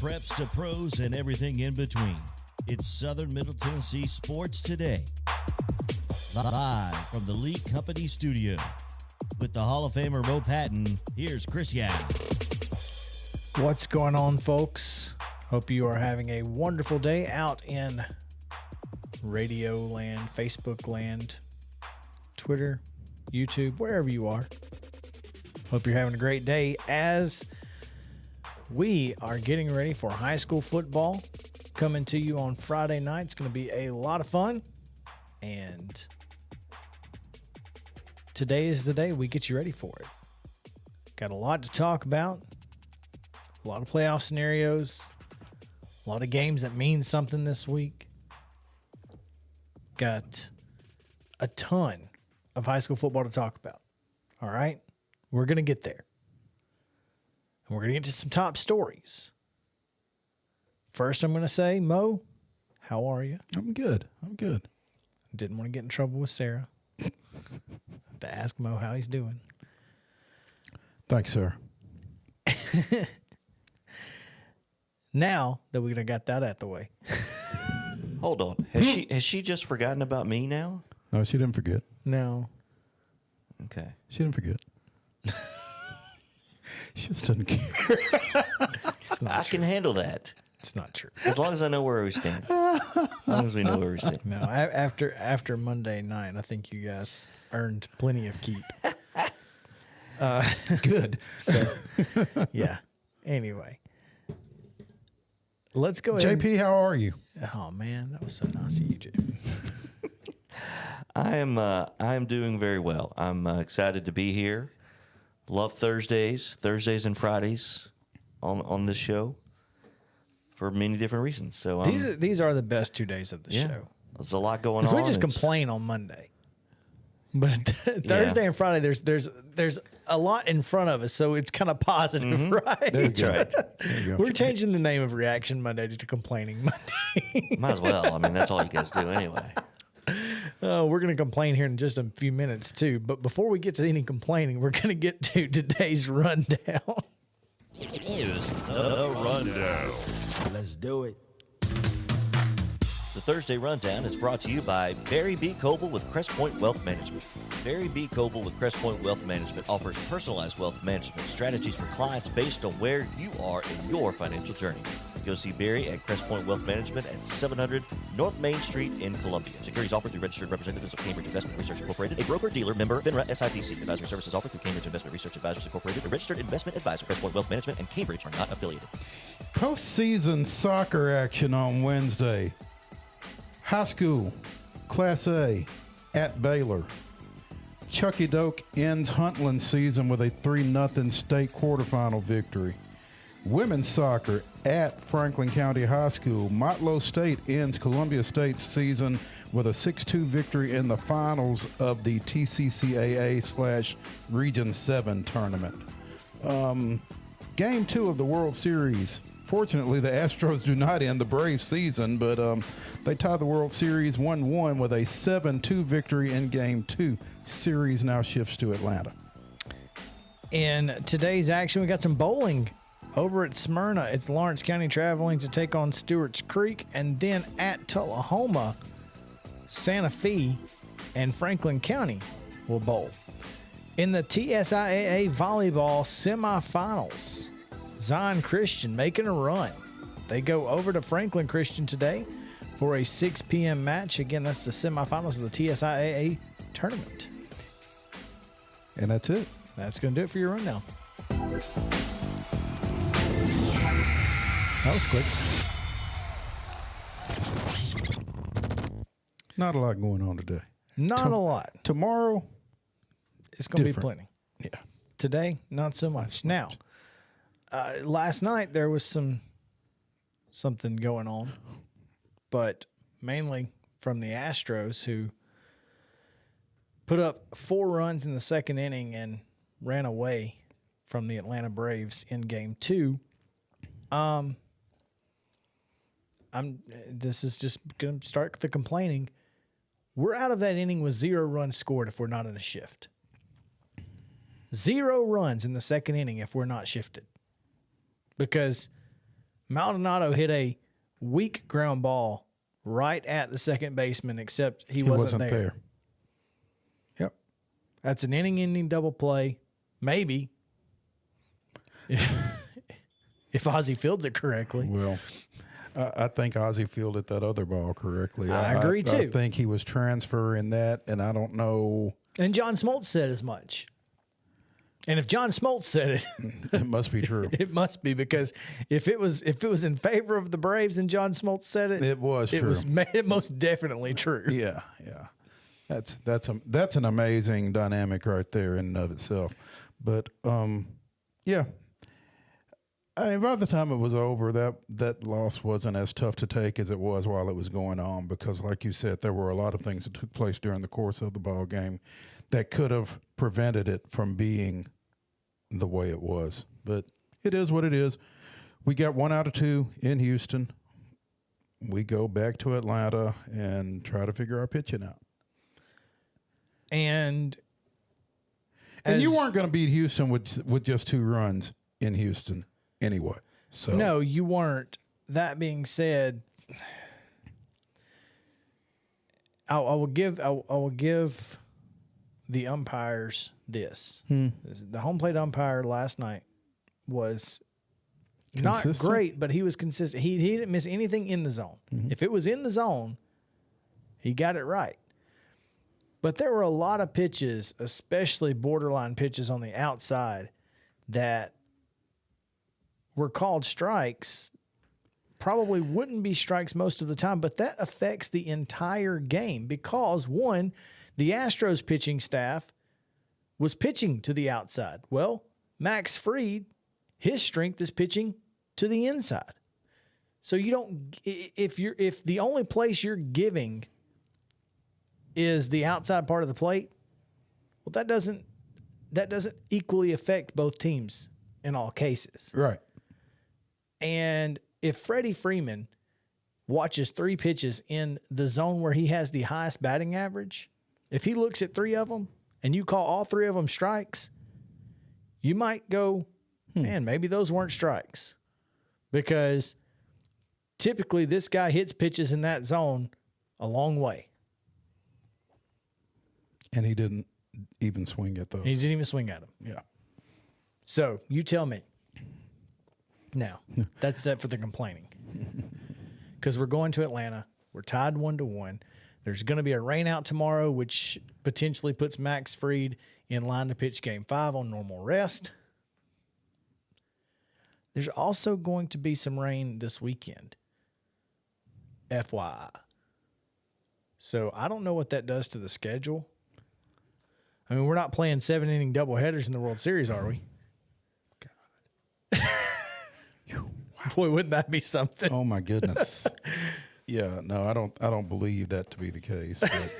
preps to pros and everything in between. It's Southern Middle Tennessee Sports Today. Live from the Lee Company studio. With the Hall of Famer Mo Patton, here's Chris Yow. What's going on, folks? Hope you are having a wonderful day out in radio land, Facebook land, Twitter, YouTube, wherever you are. Hope you're having a great day as we are getting ready for high school football coming to you on Friday night. It's going to be a lot of fun, and today is the day we get you ready for it. Got a lot to talk about, a lot of playoff scenarios, a lot of games that mean something this week. Got a ton of high school football to talk about. All right? We're going to get there. And we're going to get to some top stories. First, I'm going to say, Mo, how are you? I'm good. Didn't want to get in trouble with Sarah. To ask Mo how he's doing. Thanks, sir. Now that we got that out the way. Hold on. Has she just forgotten about me now? No, she didn't forget. No. Okay. She didn't forget. She just doesn't care. I can handle that. It's not true. As long as I know where we stand. As long as we know where we stand. No, after Monday night, I think you guys earned plenty of keep. Good. So, yeah. Anyway. Let's go ahead. JP, how are you? Oh, man. That was so nice of you, JP. I am doing very well. I'm excited to be here. Love Thursdays and Fridays on this show for many different reasons. So these are the best 2 days of the show. There's a lot going on. Because we just complain on Monday. But Thursday and Friday, there's a lot in front of us, so it's kind of positive, right? That's right. There you go. We're changing the name of Reaction Monday to Complaining Monday. Might as well. I mean, that's all you guys do anyway. We're going to complain here in just a few minutes, too. But before we get to any complaining, we're going to get to today's rundown. Here's the rundown. Let's do it. The Thursday Rundown is brought to you by Barry B. Coble with Crest Point Wealth Management. Barry B. Coble with Crest Point Wealth Management offers personalized wealth management strategies for clients based on where you are in your financial journey. Go see Barry at Crest Point Wealth Management at 700 North Main Street in Columbia. Securities offered through registered representatives of Cambridge Investment Research Incorporated, a broker-dealer member FINRA SIPC. Advisory services offered through Cambridge Investment Research Advisors Incorporated, a registered investment advisor. Crest Point Wealth Management and Cambridge are not affiliated. Postseason soccer action on Wednesday. High school, Class A, at Baylor. Chucky Doak ends Huntland season with a 3-0 state quarterfinal victory. Women's soccer at Franklin County High School. Motlow State ends Columbia State's season with a 6-2 victory in the finals of the TCCAA/Region 7 tournament. Game 2 of the World Series. Fortunately, the Astros do not end the Braves season, but they tie the World Series 1-1 with a 7-2 victory in Game 2. Series now shifts to Atlanta. In today's action, we got some bowling. Over at Smyrna, it's Lawrence County traveling to take on Stewart's Creek. And then at Tullahoma, Santa Fe and Franklin County will bowl. In the TSIAA volleyball semifinals, Zion Christian making a run. They go over to Franklin Christian today for a 6 p.m. match. Again, that's the semifinals of the TSIAA tournament. And that's it. That's going to do it for your rundown. That was quick. Not a lot going on today. Not a lot. Tomorrow, It's going to be different. plenty. Yeah. Today, not so much. Now, last night there was something going on, but mainly from the Astros, who put up 4 runs in the second inning and ran away from the Atlanta Braves in Game 2. This is just going to start the complaining. We're out of that inning with 0 runs scored if we're not in a shift. 0 runs in the second inning if we're not shifted. Because Maldonado hit a weak ground ball right at the second baseman, except he wasn't there. Yep. That's an inning-ending double play. Maybe. If Ozzie fields it correctly. Well, I think Ozzie fielded that other ball correctly. I agree, too. I think he was transferring that, and I don't know. And John Smoltz said as much. And if John Smoltz said it, It must be true. it must be, because if it was in favor of the Braves and John Smoltz said it, It was true. It most definitely true. Yeah. That's an amazing dynamic right there in and of itself. But yeah. I mean, by the time it was over, that loss wasn't as tough to take as it was while it was going on, because, like you said, there were a lot of things that took place during the course of the ball game that could have prevented it from being the way it was. But it is what it is. We got 1 out of 2 in Houston. We go back to Atlanta and try to figure our pitching out. And you weren't going to beat Houston with just 2 runs in Houston anyway. So no, you weren't. That being said, I will give the umpires this. The home plate umpire last night was not Consistent? great, but he was consistent. He didn't miss anything in the zone. If it was in the zone, he got it right. But there were a lot of pitches, especially borderline pitches on the outside, that were called strikes. Probably wouldn't be strikes most of the time, but that affects the entire game because, one, the Astros pitching staff was pitching to the outside. Well, Max Fried, his strength is pitching to the inside. So you don't, if the only place you're giving is the outside part of the plate, well, that doesn't equally affect both teams in all cases. right. And if Freddie Freeman watches 3 pitches in the zone where he has the highest batting average, if he looks at 3 of them and you call all 3 of them strikes, you might go, man, maybe those weren't strikes. Because typically this guy hits pitches in that zone a long way. And he didn't even swing at those. He didn't even swing at them. Yeah. So you tell me. Now, that's it for the complaining. Because we're going to Atlanta. We're tied 1-1. There's going to be a rain out tomorrow, which potentially puts Max Fried in line to pitch Game 5 on normal rest. There's also going to be some rain this weekend. FYI. So I don't know what that does to the schedule. I mean, we're not playing 7-inning doubleheaders in the World Series, are we? Boy, wouldn't that be something? Oh my goodness. Yeah, no, I don't believe that to be the case. But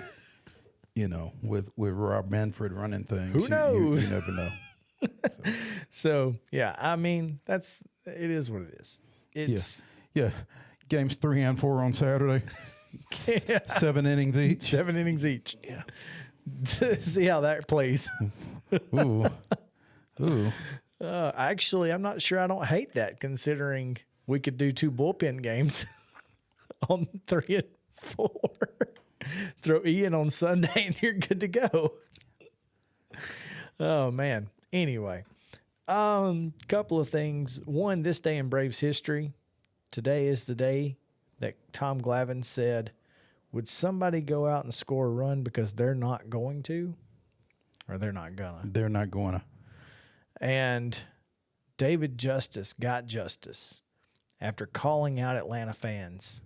with Rob Manfred running things, Who knows? You never know. So yeah, I mean, it is what it is. It's Yeah. Games 3 and 4 on Saturday. 7 innings each. 7 innings each. Yeah. See how that plays. Ooh. Actually, I'm not sure I don't hate that, considering we could do 2 bullpen games on 3 and 4. Throw Ian on Sunday and you're good to go. Oh, man. Anyway, couple of things. One, this day in Braves history. Today is the day that Tom Glavine said, would somebody go out and score a run because they're not going to? Or they're not gonna? They're not going to. And David Justice got justice after calling out Atlanta fans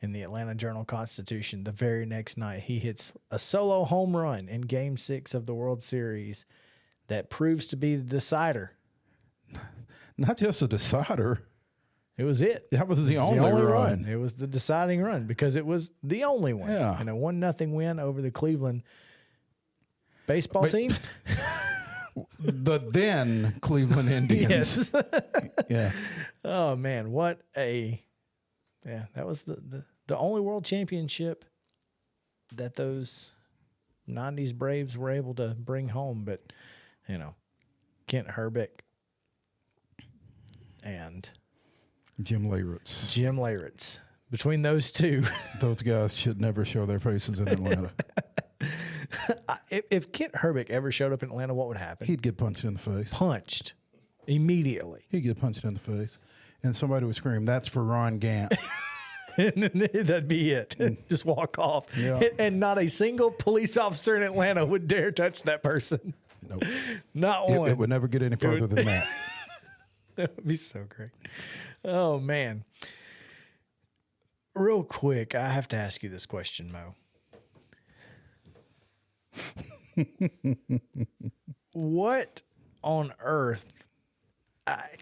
in the Atlanta Journal-Constitution. The very next night, he hits a solo home run in Game 6 of the World Series that proves to be the decider. Not just a decider. It was it. That was the only run. It was the deciding run because it was the only one. Yeah. And a 1-0 win over the Cleveland baseball team. The then Cleveland Indians. Yes. Yeah. Oh man, that was the only world championship that those 90s Braves were able to bring home. But Kent Herbeck and Jim Leyritz. Jim Leyritz. Between those two. Those guys should never show their faces in Atlanta. If Kent Herbeck ever showed up in Atlanta, what would happen? He'd get punched in the face. Punched immediately. He'd get punched in the face. And somebody would scream, "That's for Ron Gant." And then that'd be it. Just walk off. Yeah. And not a single police officer in Atlanta would dare touch that person. Nope. Not one. It would never get any further than that. That would be so great. Oh, man. Real quick, I have to ask you this question, Mo. What on earth?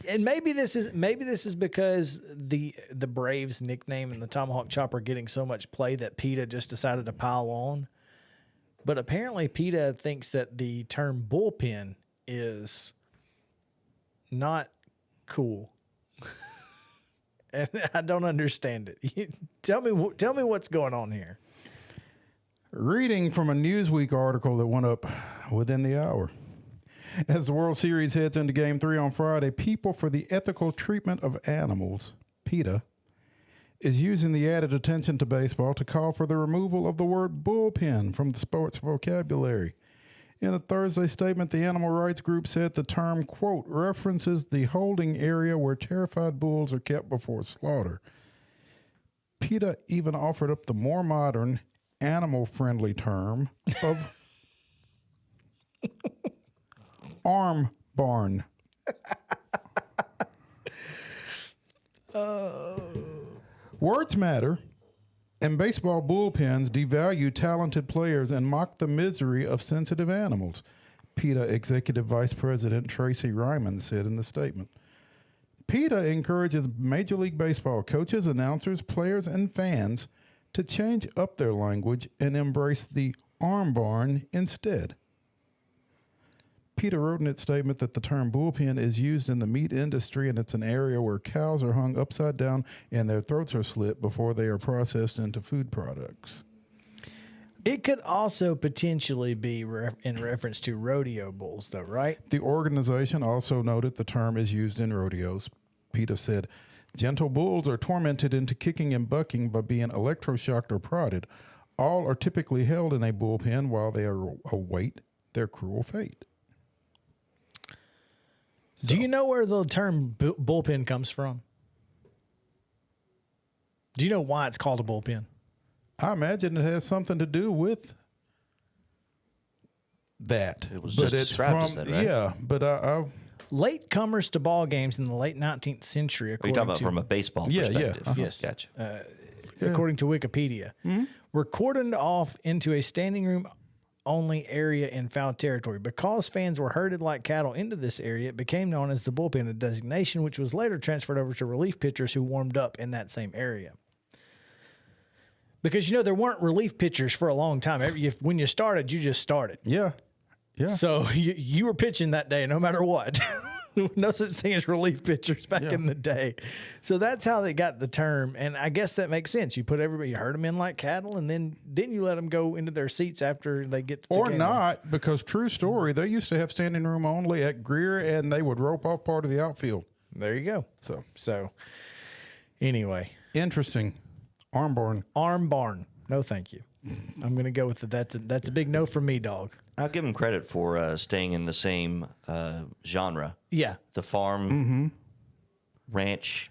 And maybe this is because the Braves nickname and the Tomahawk Chopper getting so much play that PETA just decided to pile on. But apparently PETA thinks that the term bullpen is not cool. And I don't understand it. Tell me what's going on here. Reading from a Newsweek article that went up within the hour. As the World Series heads into Game 3 on Friday, People for the Ethical Treatment of Animals, PETA, is using the added attention to baseball to call for the removal of the word bullpen from the sports vocabulary. In a Thursday statement, the animal rights group said the term, quote, references the holding area where terrified bulls are kept before slaughter. PETA even offered up the more modern, animal-friendly term of arm barn. Words matter, and baseball bullpens devalue talented players and mock the misery of sensitive animals, PETA Executive Vice President Tracy Ryman said in the statement. PETA encourages Major League Baseball coaches, announcers, players, and fans to change up their language and embrace the arm barn instead. PETA wrote in its statement that the term bullpen is used in the meat industry, and it's an area where cows are hung upside down and their throats are slit before they are processed into food products. It could also potentially be in reference to rodeo bulls, though, right? The organization also noted the term is used in rodeos. PETA said, gentle bulls are tormented into kicking and bucking by being electroshocked or prodded. All are typically held in a bullpen while they await their cruel fate. Do you know where the term bullpen comes from? Do you know why it's called a bullpen? I imagine it has something to do with that. It was just described as that, right? Yeah, but late comers to ball games in the late 19th century. Are you talking about from a baseball perspective? Yeah. Yes. Gotcha. According to Wikipedia, were cordoned off into a standing room only area in foul territory. Because fans were herded like cattle into this area, it became known as the bullpen, a designation which was later transferred over to relief pitchers who warmed up in that same area. Because, there weren't relief pitchers for a long time. When you started, you just started. yeah. So you were pitching that day no matter what. No such thing as relief pitchers back in the day. So that's how they got the term. And I guess that makes sense. You herd them in like cattle, and then you let them go into their seats after they get to the Or game. not, because true story, they used to have standing room only at Greer, and they would rope off part of the outfield. There you go. So anyway. Interesting. Arm barn. No, thank you. I'm going to go with it. That's a big no for me, dog. I'll give him credit for staying in the same genre. Yeah. The farm, ranch,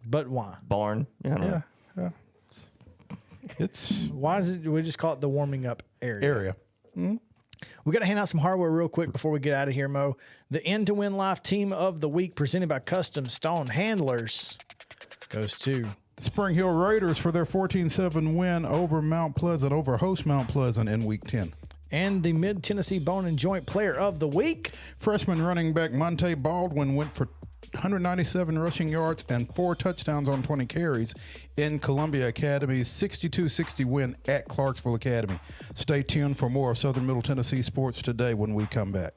But why? barn. I don't know. Yeah. It's Why is it? We just call it the warming up area. We got to hand out some hardware real quick before we get out of here, Mo. The End to Win Life Team of the Week presented by Custom Stone Handlers goes to the Spring Hill Raiders for their 14-7 win over host Mount Pleasant in Week 10. And the Mid-Tennessee Bone and Joint Player of the Week. Freshman running back Monte Baldwin went for 197 rushing yards and 4 touchdowns on 20 carries in Columbia Academy's 62-60 win at Clarksville Academy. Stay tuned for more of Southern Middle Tennessee sports today when we come back.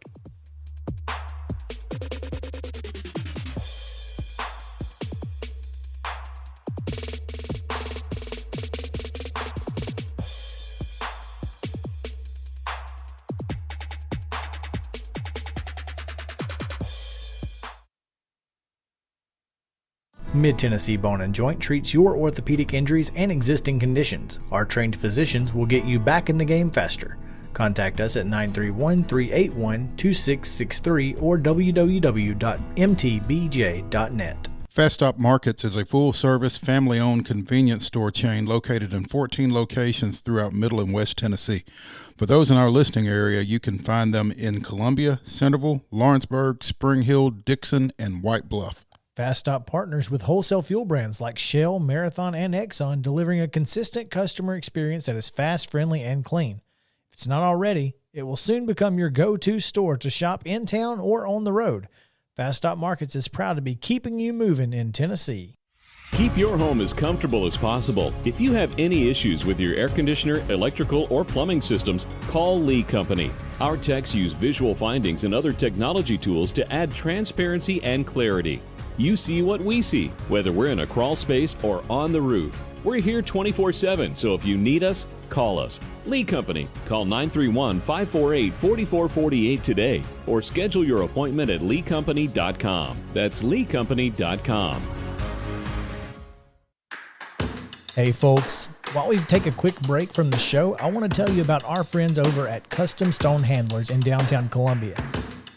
Mid-Tennessee Bone and Joint treats your orthopedic injuries and existing conditions. Our trained physicians will get you back in the game faster. Contact us at 931-381-2663 or www.mtbj.net. Fast Stop Markets is a full-service, family-owned convenience store chain located in 14 locations throughout Middle and West Tennessee. For those in our listening area, you can find them in Columbia, Centerville, Lawrenceburg, Spring Hill, Dixon, and White Bluff. Fast Stop partners with wholesale fuel brands like Shell, Marathon, and Exxon, delivering a consistent customer experience that is fast, friendly, and clean. If it's not already, it will soon become your go-to store to shop in town or on the road. Fast Stop Markets is proud to be keeping you moving in Tennessee. Keep your home as comfortable as possible. If you have any issues with your air conditioner, electrical, or plumbing systems, call Lee Company. Our techs use visual findings and other technology tools to add transparency and clarity. You see what we see, whether we're in a crawl space or on the roof. We're here 24/7, so if you need us, call us. Lee Company. Call 931-548-4448 today or schedule your appointment at leecompany.com. That's leecompany.com. Hey folks, while we take a quick break from the show, I want to tell you about our friends over at Custom Stone Handlers in downtown Columbia.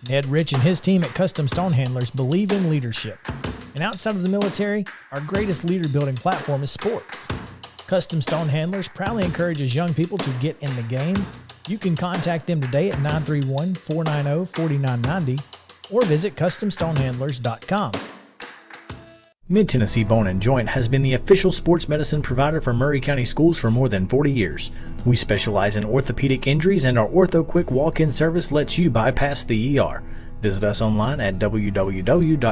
Ned Rich and his team at Custom Stone Handlers believe in leadership. And outside of the military, our greatest leader building platform is sports. Custom Stone Handlers proudly encourages young people to get in the game. You can contact them today at 931-490-4990 or visit CustomStonehandlers.com. Mid-Tennessee Bone and Joint has been the official sports medicine provider for Maury County Schools for more than 40 years. We specialize in orthopedic injuries, and our Ortho Quick walk-in service lets you bypass the ER. Visit us online at www.mtbj.net.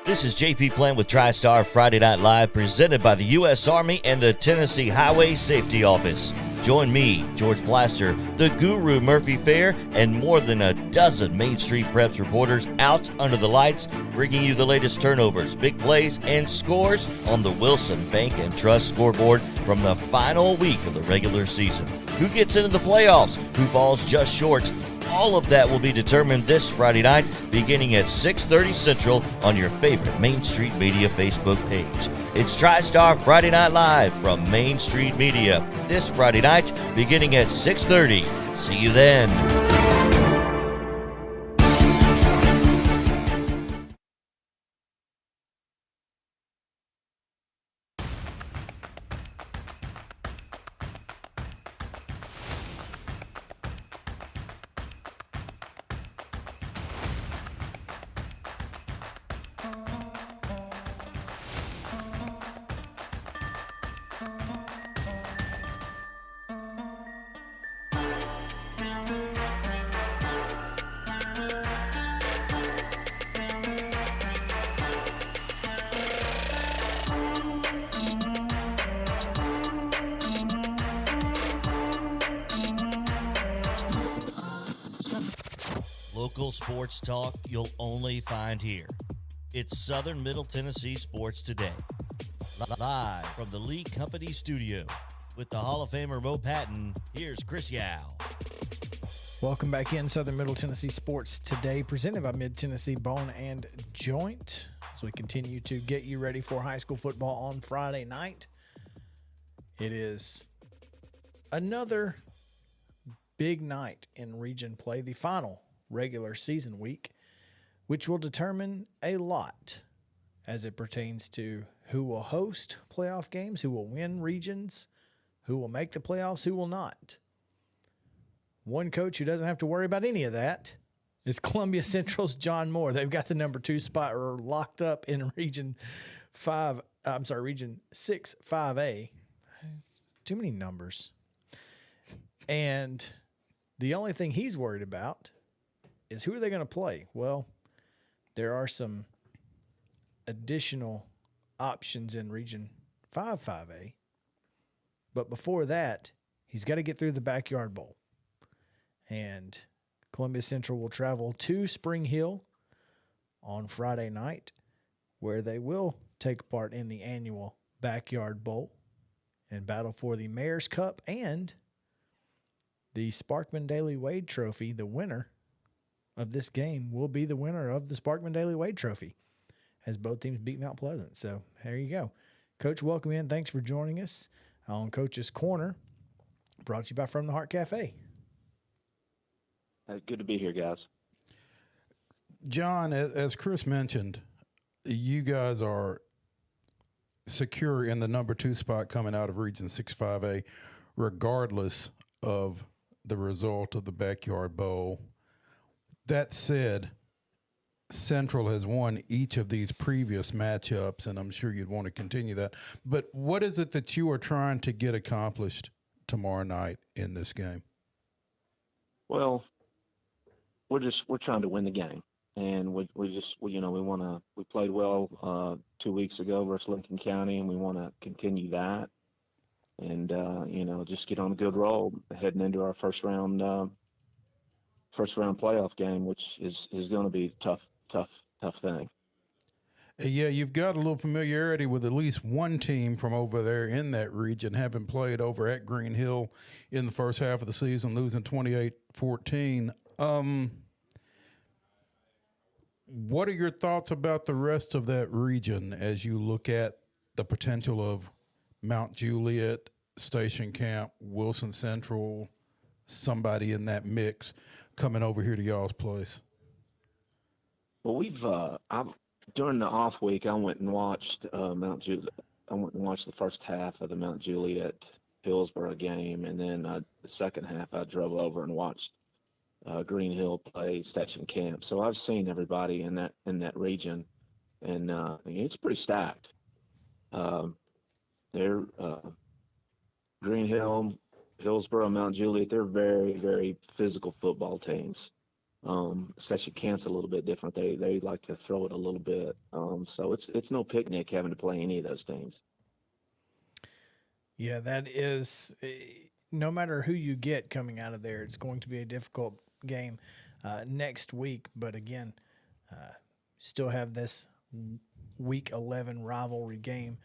This is JP Plant with TriStar Friday Night Live, presented by the U.S. Army and the Tennessee Highway Safety Office. Join me, George Plaster, the Guru Murphy Fair, and more than a dozen Main Street Preps reporters out under the lights, bringing you the latest turnovers, big plays, and scores on the Wilson Bank and Trust scoreboard from the final week of the regular season. Who gets into the playoffs? Who falls just short? All of that will be determined this Friday night, beginning at 6:30 Central on your favorite Main Street Media Facebook page. It's TriStar Friday Night Live from Main Street Media this Friday night, beginning at 6:30. See you then. Local sports talk you'll only find here. It's Southern Middle Tennessee Sports Today. Live from the Lee Company studio with the Hall of Famer Mo Patton, here's Chris Yao. Welcome back in Southern Middle Tennessee Sports Today, presented by Mid-Tennessee Bone and Joint, as we continue to get you ready for high school football on Friday night. It is another big night in region play, the final regular season week, which will determine a lot as it pertains to who will host playoff games, who will win regions, who will make the playoffs, who will not. One coach who doesn't have to worry about any of that is Columbia Central's John Moore. They've got the number 2 spot locked up in Region 6, 5A. Too many numbers. And the only thing he's worried about is who are they going to play? Well, there are some additional options in Region 5, 5A. But before that, he's got to get through the Backyard Bowl. And Columbia Central will travel to Spring Hill on Friday night, where they will take part in the annual Backyard Bowl and battle for the Mayor's Cup and the Sparkman Daily Wade Trophy. The winner of this game will be the winner of the Sparkman Daily Wade Trophy, as both teams beat Mount Pleasant. So there you go. Coach, welcome in. Thanks for joining us on Coach's Corner, brought to you by From the Heart Cafe. Good to be here, guys. John, as Chris mentioned, you guys are secure in the number 2 spot coming out of Region 6-5A, regardless of the result of the Backyard Bowl. That said, Central has won each of these previous matchups, and I'm sure you'd want to continue that. But what is it that you are trying to get accomplished tomorrow night in this game? Well, we're trying to win the game, and we played well 2 weeks ago versus Lincoln County, and we want to continue that, and just get on a good roll heading into our first round playoff game, which is going to be a tough thing. Yeah, you've got a little familiarity with at least one team from over there in that region, having played over at Green Hill in the first half of the season, losing 28-14. What are your thoughts about the rest of that region as you look at the potential of Mount Juliet, Station Camp, Wilson Central, somebody in that mix coming over here to y'all's place? Well, during the off week, I went and watched Mount Juliet. I went and watched the first half of the Mount Juliet Hillsborough game, and then the second half I drove over and watched Green Hill play Station Camp. So I've seen everybody in that region, and it's pretty stacked. They're Green Hill, Hillsborough, Mount Juliet. They're very, very physical football teams. Station Camp's a little bit different. They like to throw it a little bit. So it's no picnic having to play any of those teams. Yeah, that is, no matter who you get coming out of there, it's going to be a difficult game next week. But again, still have this week 11 rivalry game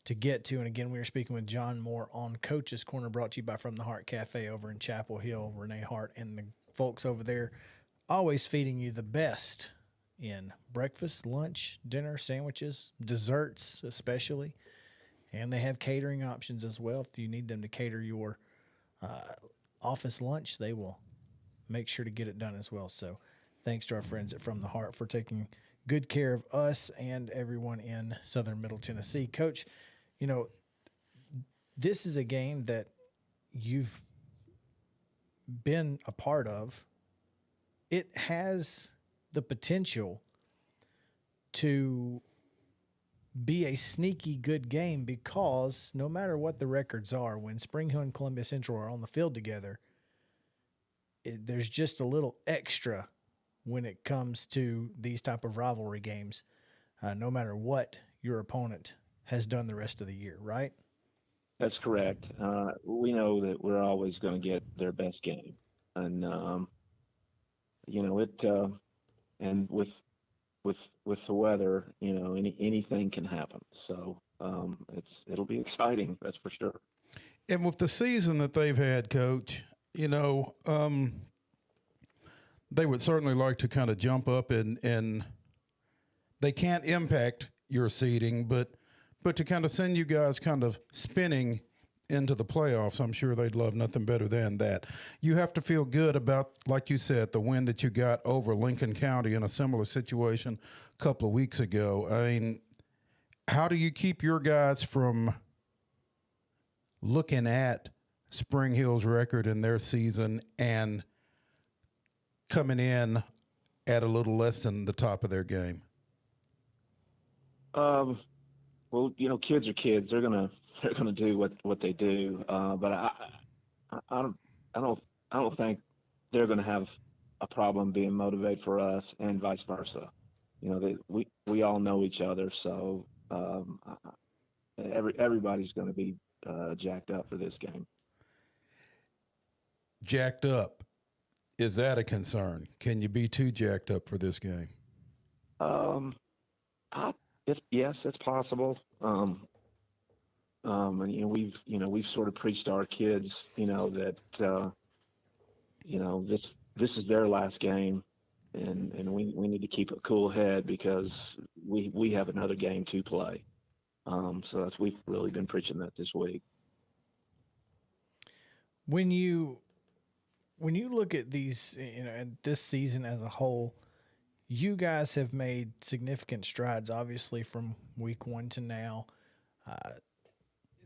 to get to. And again, we are speaking with John Moore on Coach's Corner, brought to you by From the Heart Cafe over in Chapel Hill. Renee Hart and the folks over there always feeding you the best in breakfast, lunch, dinner, sandwiches, desserts especially. And they have catering options as well. If you need them to cater your office lunch, they will make sure to get it done as well. So thanks to our friends at From the Heart for taking good care of us and everyone in Southern Middle Tennessee. Coach, this is a game that you've been a part of. It has the potential to be a sneaky good game because no matter what the records are, when Spring Hill and Columbia Central are on the field together, there's just a little extra when it comes to these type of rivalry games, no matter what your opponent has done the rest of the year, right? That's correct. We know that we're always going to get their best game, and and with the weather, anything can happen. So it'll be exciting, that's for sure. And with the season that they've had, Coach, they would certainly like to kind of jump up and they can't impact your seeding, but to kind of send you guys kind of spinning into the playoffs, I'm sure they'd love nothing better than that. You have to feel good about, like you said, the win that you got over Lincoln County in a similar situation a couple of weeks ago. I mean, how do you keep your guys from looking at Spring Hill's record in their season and coming in at a little less than the top of their game? Well, kids are kids. They're gonna do what they do. But I don't think they're gonna have a problem being motivated for us, and vice versa. We all know each other, so everybody's gonna be jacked up for this game. Jacked up. Is that a concern? Can you be too jacked up for this game? Yes, it's possible. And we've sort of preached to our kids, that this is their last game, and we need to keep a cool head because we have another game to play. So we've really been preaching that this week. When you look at these, and this season as a whole, you guys have made significant strides, obviously, from week 1 to now.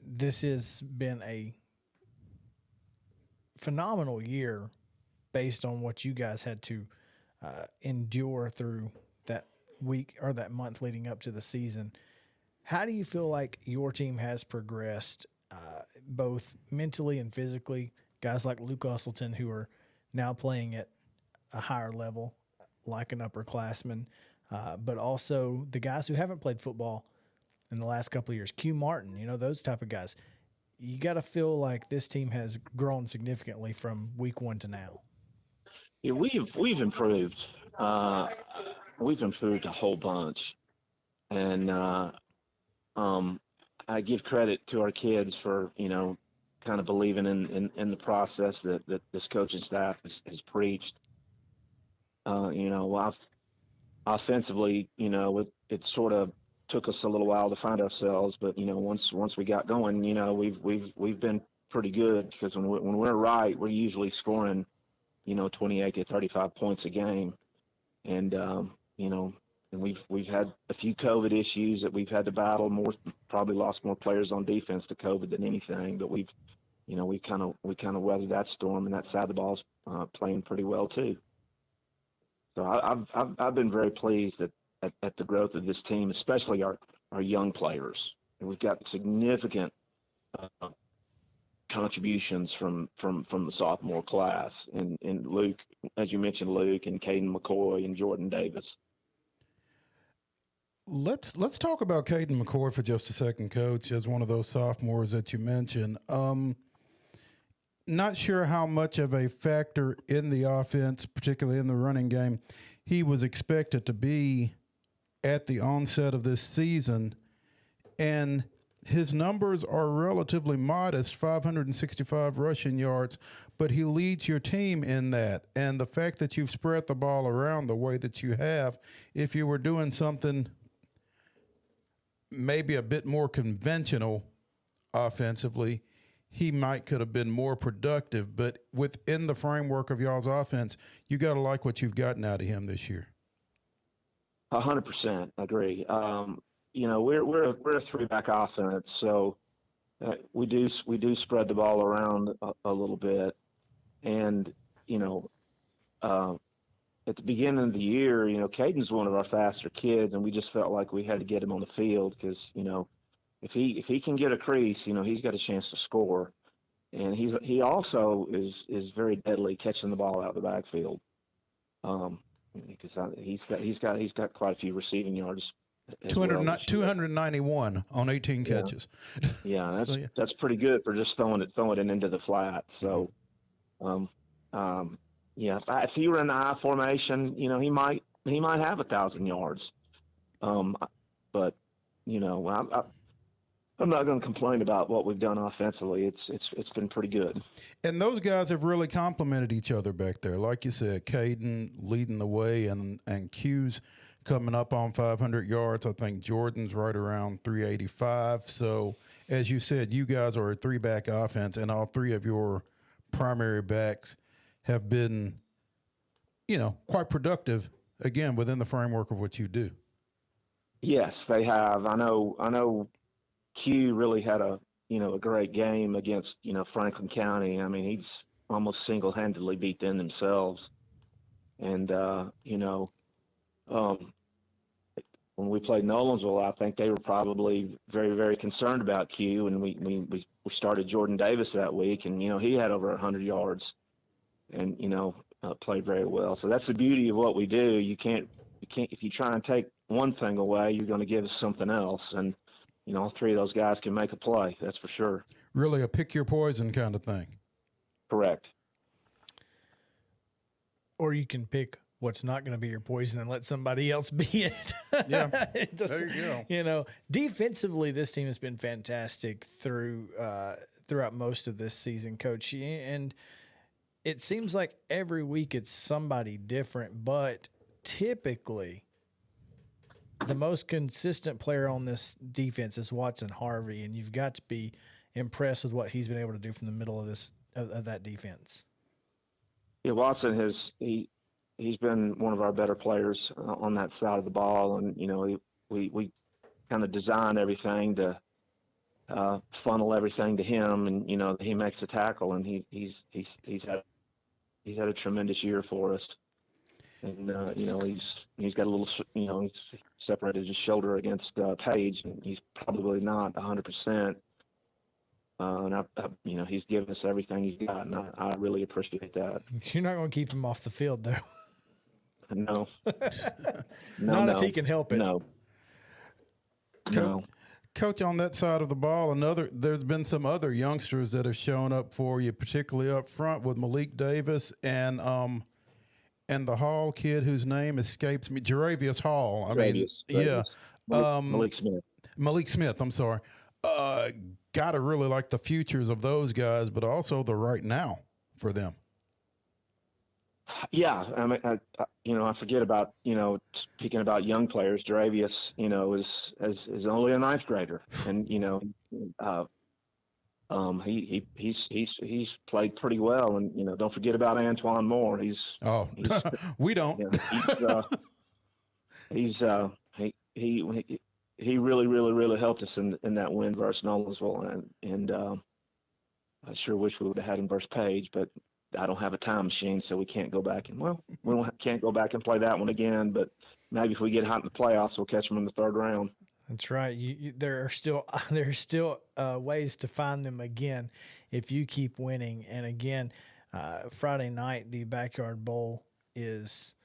This has been a phenomenal year based on what you guys had to endure through that week or that month leading up to the season. How do you feel like your team has progressed, both mentally and physically? Guys like Luke Usselton, who are now playing at a higher level, like an upperclassman, but also the guys who haven't played football in the last couple of years, Q Martin, those type of guys. You got to feel like this team has grown significantly from week 1 to now. Yeah, we've improved. We've improved a whole bunch, and I give credit to our kids for kind of believing in the process that this coaching staff has preached. Offensively, it sort of took us a little while to find ourselves, but once we got going, we've been pretty good because when we're right, we're usually scoring 28 to 35 points a game, and and we've had a few COVID issues that we've had to battle. Probably lost more players on defense to COVID than anything, but we kind of weathered that storm, and that side of the ball's playing pretty well too. So I've been very pleased at the growth of this team, especially our young players. And we've got significant contributions from the sophomore class, and Luke, as you mentioned, Luke and Caden McCoy and Jordan Davis. Let's talk about Caden McCoy for just a second, Coach, as one of those sophomores that you mentioned. Not sure how much of a factor in the offense, particularly in the running game, he was expected to be at the onset of this season. And his numbers are relatively modest, 565 rushing yards, but he leads your team in that. And the fact that you've spread the ball around the way that you have, if you were doing something maybe a bit more conventional offensively, he could have been more productive. But within the framework of y'all's offense, you got to like what you've gotten out of him this year. 100% agree. We're a three-back offense, so we do spread the ball around a little bit, and at the beginning of the year, Caden's one of our faster kids, and we just felt like we had to get him on the field because if he can get a crease, he's got a chance to score, and he also is very deadly catching the ball out of the backfield, because he's got quite a few receiving yards. 291 on 18 catches. Yeah, that's pretty good for just throwing it into the flat. So, if he were in the I formation, he might have 1,000 yards. But I'm not going to complain about what we've done offensively. It's been pretty good. And those guys have really complemented each other back there. Like you said, Caden leading the way, and Q's coming up on 500 yards. I think Jordan's right around 385. So, as you said, you guys are a three-back offense, and all three of your primary backs have been, quite productive, again, within the framework of what you do. Yes, they have. I know Q really had a great game against, Franklin County. I mean, he's almost single-handedly beat them themselves. And, when we played Nolensville, I think they were probably very, very concerned about Q, and we started Jordan Davis that week, and he had over 100 yards, and played very well. So that's the beauty of what we do. You can't if you try and take one thing away, you're going to give us something else, and all three of those guys can make a play. That's for sure. Really a pick your poison kind of thing. Correct. Or you can pick what's not going to be your poison and let somebody else be it. Yeah, there you go. Defensively, this team has been fantastic throughout most of this season, Coach. And it seems like every week it's somebody different, but typically the most consistent player on this defense is Watson Harvey, and you've got to be impressed with what he's been able to do from the middle of that defense. Yeah, Watson he's been one of our better players on that side of the ball, and we kind of design everything to funnel everything to him, and he makes the tackle, and he's had a tremendous year for us. And he's got a little, he's separated his shoulder against Page, and he's probably not 100%. And he's given us everything he's got, and I really appreciate that. You're not going to keep him off the field, though. No. Not if he can help it. No. Coach, on that side of the ball, there's been some other youngsters that have shown up for you, particularly up front with Malik Davis and the Hall kid whose name escapes me, Jaravius Hall. Jaravius. Yeah. Malik Smith. Malik Smith, I'm sorry. Gotta really like the futures of those guys, but also the right now for them. Yeah, I mean, I forget about speaking about young players. Jaravius, is only a ninth grader, and he's played pretty well, and we don't forget about Antoine Moore. We don't. He really helped us in that win versus Nolensville, and I sure wish we would have had him versus Page, but I don't have a time machine, so we can't go back can't go back and play that one again. But maybe if we get hot in the playoffs, we'll catch them in the third round. That's right. There are still ways to find them again if you keep winning. And again, Friday night, the Backyard Bowl is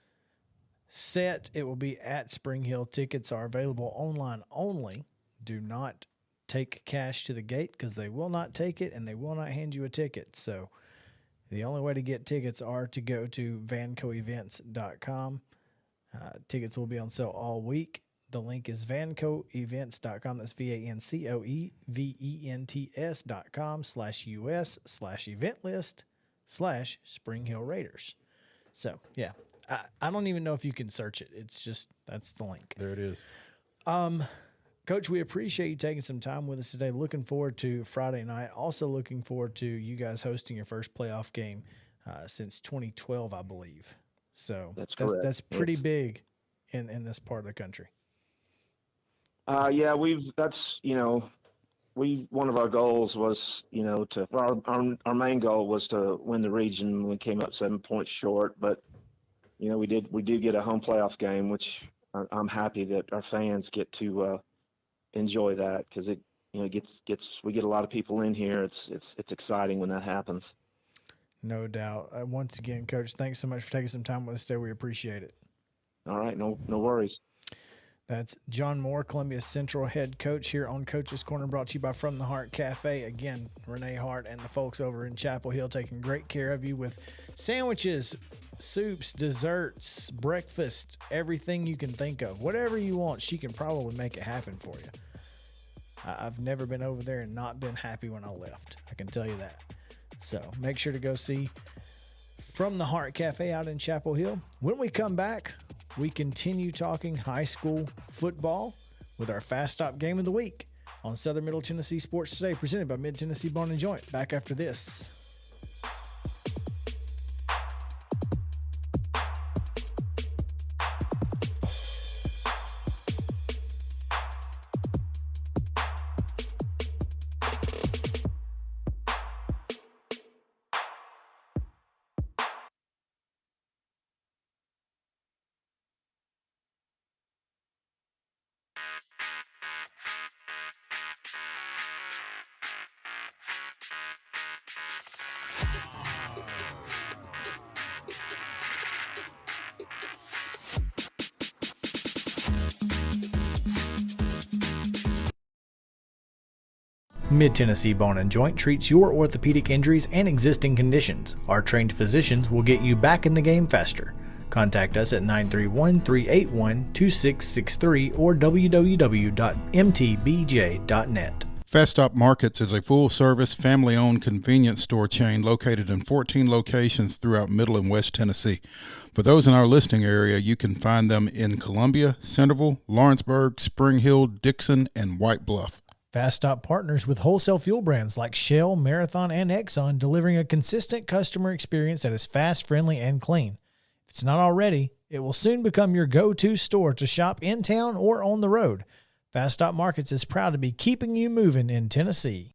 set. It will be at Spring Hill. Tickets are available online only. Do not take cash to the gate because they will not take it and they will not hand you a ticket. So the only way to get tickets are to go to vancoevents.com. Tickets will be on sale all week. The link is vancoevents.com. That's vancoevents.com/US/event list/Spring Hill Raiders. So, yeah, I don't even know if you can search it. It's just, that's the link. There it is. Coach, we appreciate you taking some time with us today. Looking forward to Friday night. Also looking forward to you guys hosting your first playoff game since 2012, I believe. So that's correct. That's pretty big in this part of the country. Yeah, one of our goals was, our main goal was to win the region. We came up 7 points short, but we did get a home playoff game, which I'm happy that our fans get to enjoy that, because we get a lot of people in here. It's exciting when that happens. No doubt. Once again, Coach, thanks so much for taking some time with us today. We appreciate it. All right, no worries. That's John Moore, Columbia Central head coach, here on Coach's Corner, brought to you by From the Heart Cafe. Again, Renee Hart and the folks over in Chapel Hill taking great care of you with sandwiches, soups, desserts, breakfast, everything you can think of. Whatever you want, she can probably make it happen for you. I've never been over there and not been happy when I left. I can tell you that. So make sure to go see From the Heart Cafe out in Chapel Hill. When we come back, we continue talking high school football with our Fast Stop Game of the Week on Southern Middle Tennessee Sports Today, presented by Mid-Tennessee Bone and Joint. Back after this. Mid-Tennessee Bone and Joint treats your orthopedic injuries and existing conditions. Our trained physicians will get you back in the game faster. Contact us at 931-381-2663 or www.mtbj.net. Fast Stop Markets is a full-service, family-owned convenience store chain located in 14 locations throughout Middle and West Tennessee. For those in our listening area, you can find them in Columbia, Centerville, Lawrenceburg, Spring Hill, Dixon, and White Bluff. Fast Stop partners with wholesale fuel brands like Shell, Marathon, and Exxon, delivering a consistent customer experience that is fast, friendly, and clean. If it's not already, it will soon become your go-to store to shop in town or on the road. Fast Stop Markets is proud to be keeping you moving in Tennessee.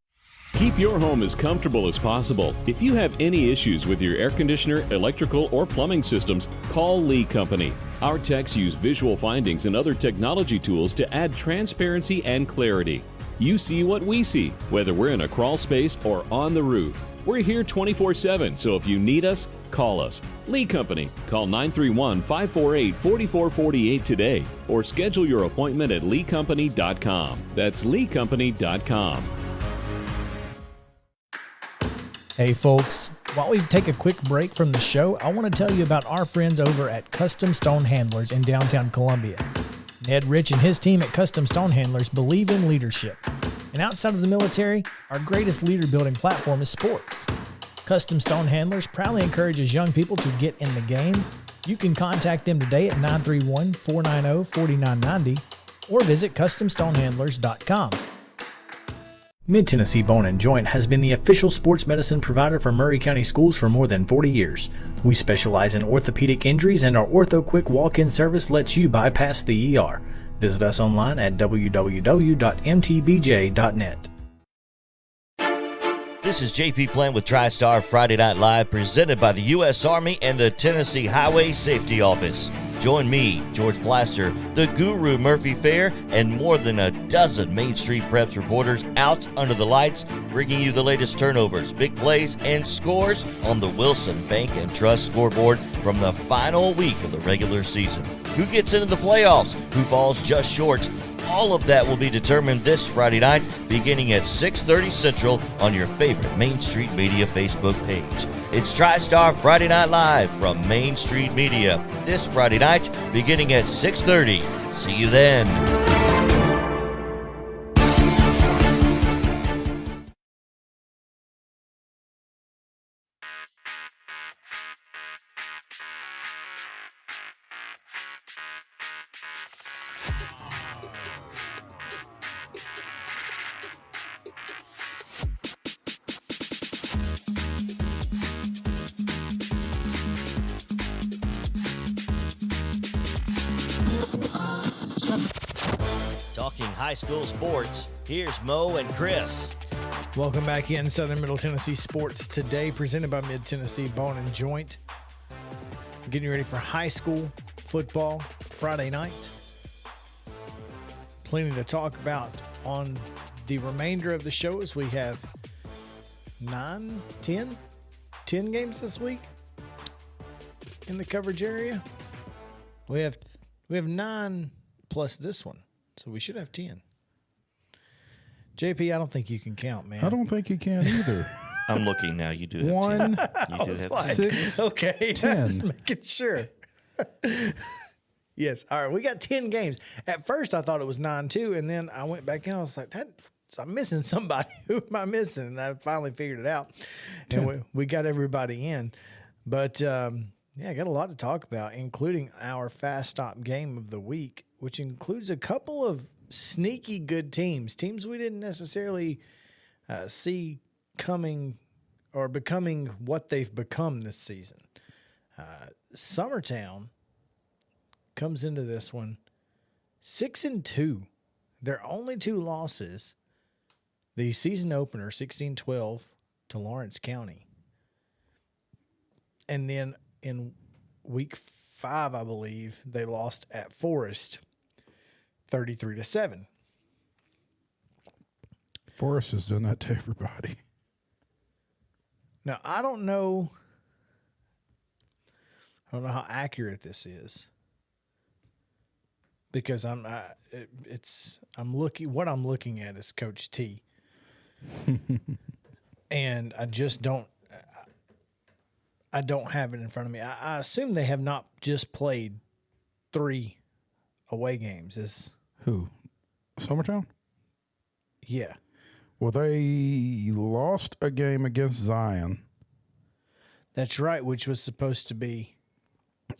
Keep your home as comfortable as possible. If you have any issues with your air conditioner, electrical, or plumbing systems, call Lee Company. Our techs use visual findings and other technology tools to add transparency and clarity. You see what we see, whether we're in a crawl space or on the roof. We're here 24/7, so if you need us, call us. Lee Company. Call 931-548-4448 today or schedule your appointment at leecompany.com. That's leecompany.com. Hey folks, while we take a quick break from the show, I want to tell you about our friends over at Custom Stone Handlers in downtown Columbia. Ned Rich and his team at Custom Stone Handlers believe in leadership. And outside of the military, our greatest leader building platform is sports. Custom Stone Handlers proudly encourages young people to get in the game. You can contact them today at 931-490-4990 or visit CustomStonehandlers.com. Mid-Tennessee Bone and Joint has been the official sports medicine provider for Maury County Schools for more than 40 years. We specialize in orthopedic injuries, and our Ortho Quick walk-in service lets you bypass the ER. Visit us online at www.mtbj.net. This is JP Plant with TriStar Friday Night Live, presented by the U.S. Army and the Tennessee Highway Safety Office. Join me, George Plaster, the Guru Murphy Fair, and more than a dozen Main Street Preps reporters out under the lights, bringing you the latest turnovers, big plays, and scores on the Wilson Bank and Trust scoreboard from the final week of the regular season. Who gets into the playoffs? Who falls just short? All of that will be determined this Friday night, beginning at 6:30 Central on your favorite Main Street Media Facebook page. It's TriStar Friday Night Live from Main Street Media this Friday night, beginning at 6:30. See you then. Talking high school sports, here's Mo and Chris. Welcome back in Southern Middle Tennessee Sports Today, presented by Mid-Tennessee Bone and Joint. Getting ready for high school football Friday night. Plenty to talk about on the remainder of the show, as we have 10 games this week in the coverage area. We have 9 plus this one, so we should have 10. JP, I don't think you can count, man. I don't think you can either. I'm looking now. You do have 1, 10. You do have 6, okay, 10. just making sure. Yes, all right, we got 10 games. At first, I thought it was 9-2, and then I went back in. I was like, I'm missing somebody. Who am I missing? And I finally figured it out, and we got everybody in. But, I got a lot to talk about, including our Fast Stop game of the week, which includes a couple of sneaky good teams we didn't necessarily see coming or becoming what they've become this season. Summertown comes into this one 6-2. Their only 2 losses, the season opener 16-12 to Lawrence County, and then in week 5, I believe, they lost at Forest 33-7. Forrest has done that to everybody. Now, I don't know how accurate this is, because what I'm looking at is Coach T. And I just don't have it in front of me. I assume they have not just played 3 away games. Who? Summertown? Yeah. Well, they lost a game against Zion, That's right, which was supposed to be.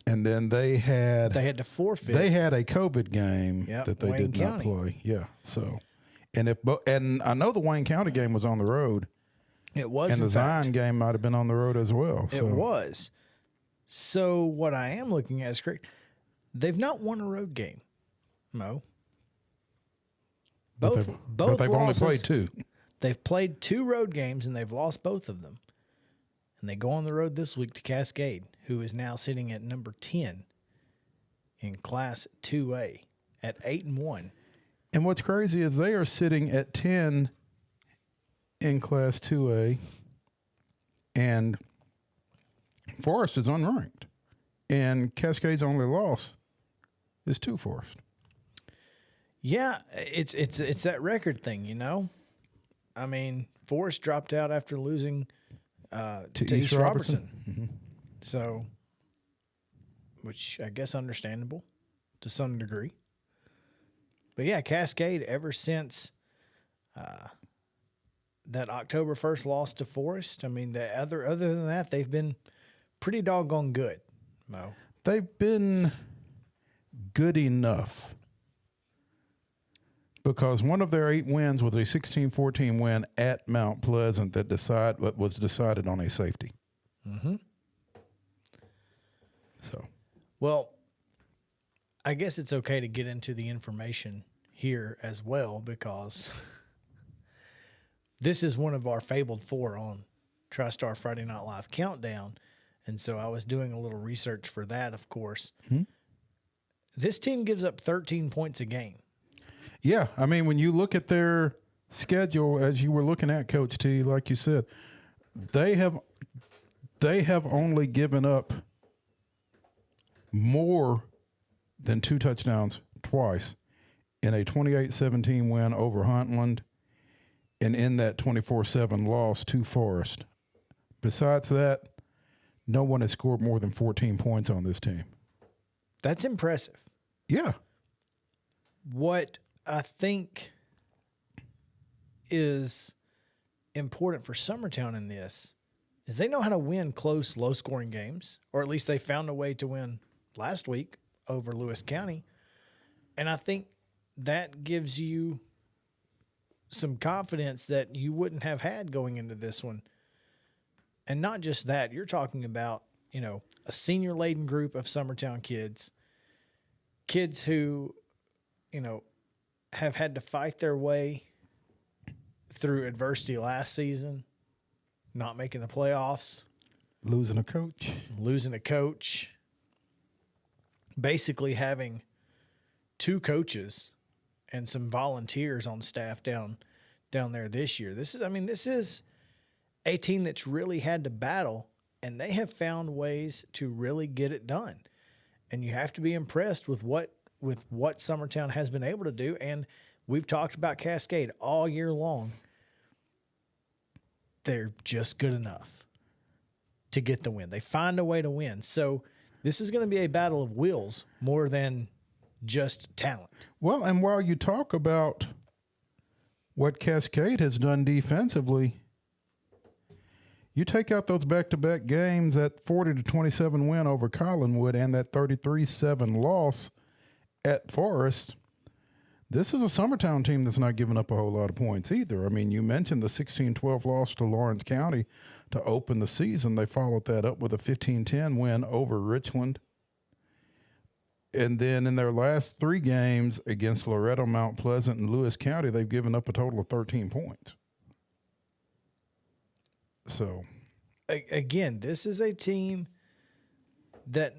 and then they had to forfeit. They had a COVID game Yep, that they Wayne did not County. play. Yeah. So, and I know the Wayne County game was on the road, It was. and the in fact. Zion game might have been on the road as well. So. It was. So what I am looking at is correct. They've not won a road game, Mo. But they've only played 2. They've played 2 road games and they've lost both of them. And they go on the road this week to Cascade, who is now sitting at number 10 in Class 2A at 8-1. And what's crazy is they are sitting at 10 in Class 2A, and Forest is unranked. And Cascade's only loss is to Forest. Yeah, it's that record thing, you know. I mean, Forest dropped out after losing to East Robertson. Mm-hmm. So, which I guess understandable to some degree. But yeah, Cascade, ever since that October 1st loss to Forest, I mean, other than that, they've been pretty doggone good, Mo. They've been good enough because one of their 8 wins was a 16-14 win at Mount Pleasant that was decided on a safety. Mm-hmm. So, well, I guess it's okay to get into the information here as well because this is one of our fabled 4 on TriStar Friday Night Live Countdown. And so I was doing a little research for that, of course. Mm-hmm. This team gives up 13 points a game. yeah, I mean, when you look at their schedule, as you were looking at, Coach T, like you said, they have only given up more than 2 touchdowns twice in a 28-17 win over Huntland and in that 24-7 loss to Forest. Besides that, no one has scored more than 14 points on this team. That's impressive. Yeah. What I think is important for Summertown in this is they know how to win close, low-scoring games, or at least they found a way to win last week over Lewis County. And I think that gives you some confidence that you wouldn't have had going into this one. And not just that, you're talking about, you know, a senior-laden group of Summertown kids who, you know, have had to fight their way through adversity last season, not making the playoffs, Losing a coach, basically having 2 coaches and some volunteers on staff down there this year. This is a team that's really had to battle, and they have found ways to really get it done. And you have to be impressed with what Summertown has been able to do. And we've talked about Cascade all year long. They're just good enough to get the win. They find a way to win. So this is going to be a battle of wills more than just talent. Well, and while you talk about what Cascade has done defensively, you take out those back-to-back games, that 40-27 win over Collinwood and that 33-7 loss at Forest. This is a Summertown team that's not giving up a whole lot of points either. I mean, you mentioned the 16-12 loss to Lawrence County to open the season. They followed that up with a 15-10 win over Richland. And then in their last 3 games against Loretto, Mount Pleasant, and Lewis County, they've given up a total of 13 points. So, again, this is a team that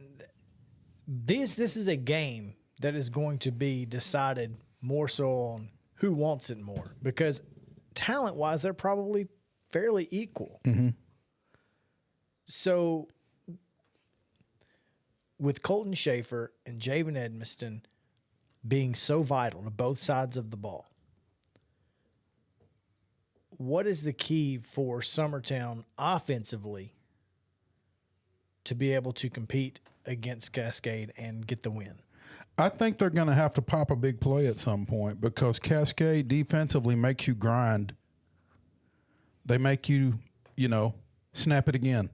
this is a game that is going to be decided more so on who wants it more, because talent-wise, they're probably fairly equal. Mm-hmm. So with Colton Schaefer and Javen Edmiston being so vital to both sides of the ball, what is the key for Summertown offensively to be able to compete against Cascade and get the win? I think they're going to have to pop a big play at some point because Cascade defensively makes you grind they make you, snap it again,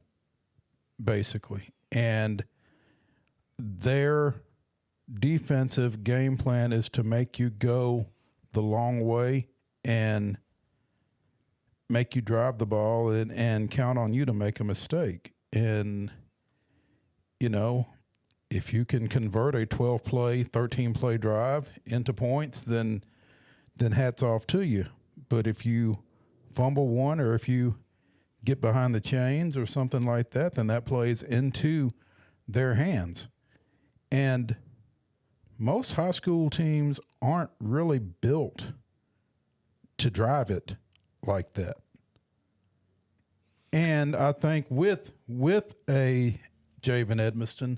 basically. And their defensive game plan is to make you go the long way and make you drive the ball and count on you to make a mistake. And, if you can convert a 12-play, 13-play drive into points, then hats off to you. But if you fumble one or if you get behind the chains or something like that, then that plays into their hands. And most high school teams aren't really built to drive it like that. And I think with a Javen Edmiston,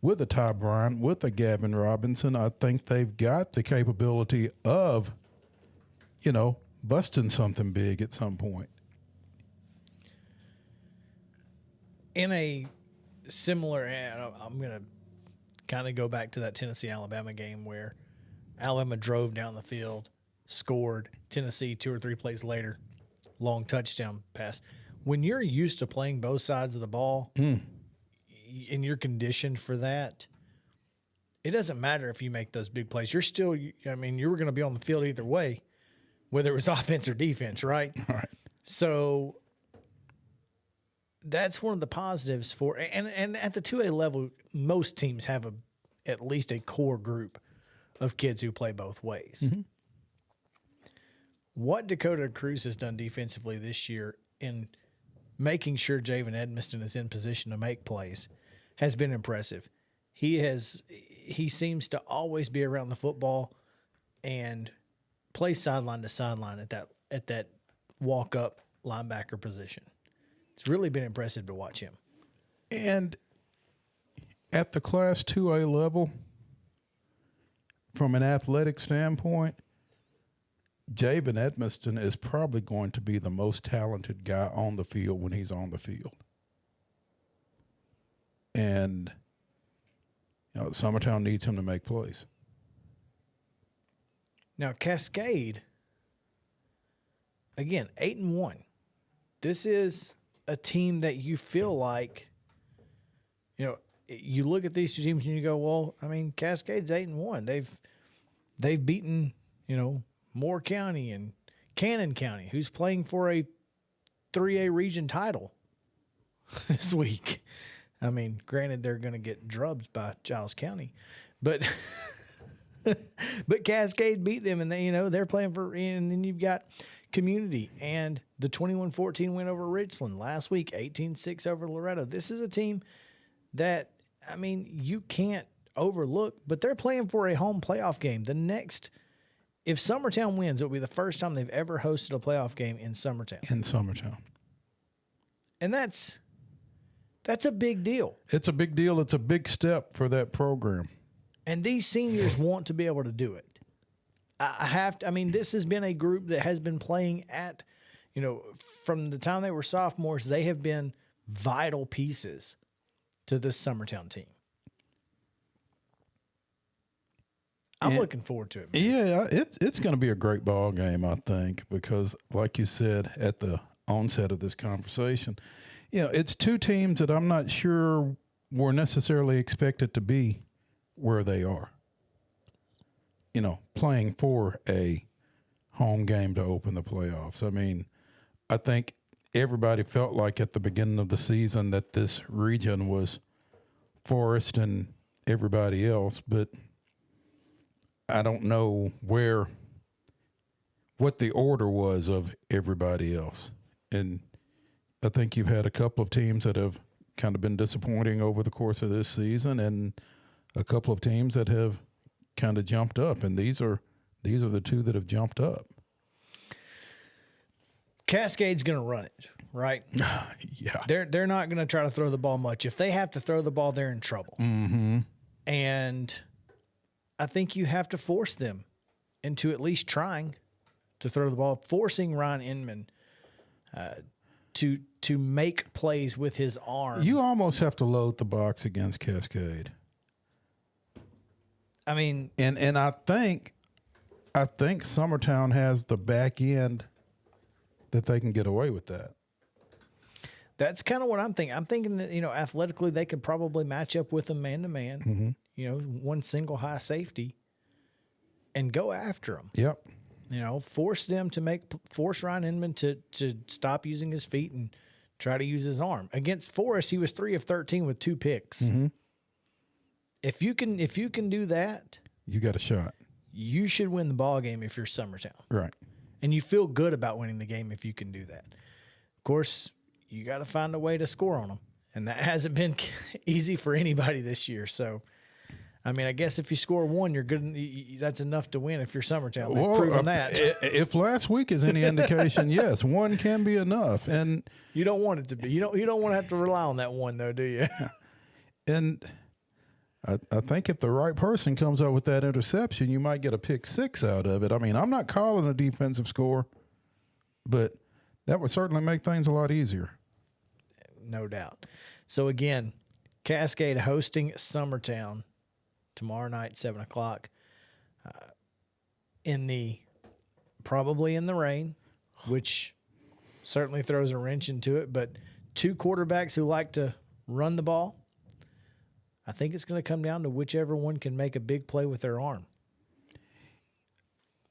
with a Ty Bryant, with a Gavin Robinson, I think they've got the capability of, busting something big at some point. In a similar, I'm going to kind of go back to that Tennessee-Alabama game where Alabama drove down the field, scored. Tennessee 2 or 3 plays later, long touchdown pass. When you're used to playing both sides of the ball and you're conditioned for that, it doesn't matter if you make those big plays. You're still, you were going to be on the field either way, whether it was offense or defense, right? All right. So that's one of the positives for, and at the 2A level, most teams have at least a core group of kids who play both ways. Mm-hmm. What Dakota Cruz has done defensively this year in making sure Javen Edmiston is in position to make plays has been impressive. He seems to always be around the football and play sideline to sideline at that walk up linebacker position. It's really been impressive to watch him. And at the Class 2A level, from an athletic standpoint, Javen Edmiston is probably going to be the most talented guy on the field when he's on the field. And, Summertown needs him to make plays. Now, Cascade, again, 8-1. This is a team that you feel like, you look at these two teams and you go, well, Cascade's 8-1. They've beaten, Moore County and Cannon County, who's playing for a 3A region title this week. Granted, they're going to get drubbed by Giles County, but but Cascade beat them, and they're playing for. And then you've got Community and the 21-14 win over Richland last week, 18-6 over Loretto. This is a team that you can't overlook, but they're playing for a home playoff game. If Summertown wins, it'll be the first time they've ever hosted a playoff game in Summertown. And that's a big deal. It's a big deal. It's a big step for that program. And these seniors want to be able to do it. This has been a group that has been playing at, from the time they were sophomores, they have been vital pieces to this Summertown team. I'm looking forward to it, man. Yeah, it's going to be a great ball game, I think, because like you said at the onset of this conversation, it's two teams that I'm not sure were necessarily expected to be where they are. Playing for a home game to open the playoffs. I think everybody felt like at the beginning of the season that this region was Forest and everybody else, but I don't know what the order was of everybody else. And I think you've had a couple of teams that have kind of been disappointing over the course of this season and a couple of teams that have kind of jumped up. And these are the two that have jumped up. Cascade's going to run it, right? Yeah. They're not going to try to throw the ball much. If they have to throw the ball, they're in trouble. Mm-hmm. And I think you have to force them into at least trying to throw the ball, forcing Ryan Inman to make plays with his arm. You almost have to load the box against Cascade. And I think Summertown has the back end that they can get away with that. That's kind of what I'm thinking. I'm thinking that, athletically they could probably match up with them man-to-man, one single high safety and go after them. Yep. Force Ryan Inman to stop using his feet and try to use his arm. Against Forrest, he was 3 of 13 with 2 picks. Mm-hmm. If you can do that, you got a shot. You should win the ball game if you're Summertown. Right. And you feel good about winning the game if you can do that. Of course, you got to find a way to score on them. And that hasn't been easy for anybody this year. So, I mean, I guess if you score 1, you're good. That's enough to win if you're Summertown. They've proven that. If last week is any indication, yes, 1 can be enough. And you don't want it to be. You don't want to have to rely on that 1, though, do you? And I think if the right person comes up with that interception, you might get a pick 6 out of it. I mean, I'm not calling a defensive score, but that would certainly make things a lot easier. No doubt. So, again, Cascade hosting Summertown tomorrow night, 7 o'clock, probably in the rain, which certainly throws a wrench into it. But 2 quarterbacks who like to run the ball, I think it's going to come down to whichever one can make a big play with their arm.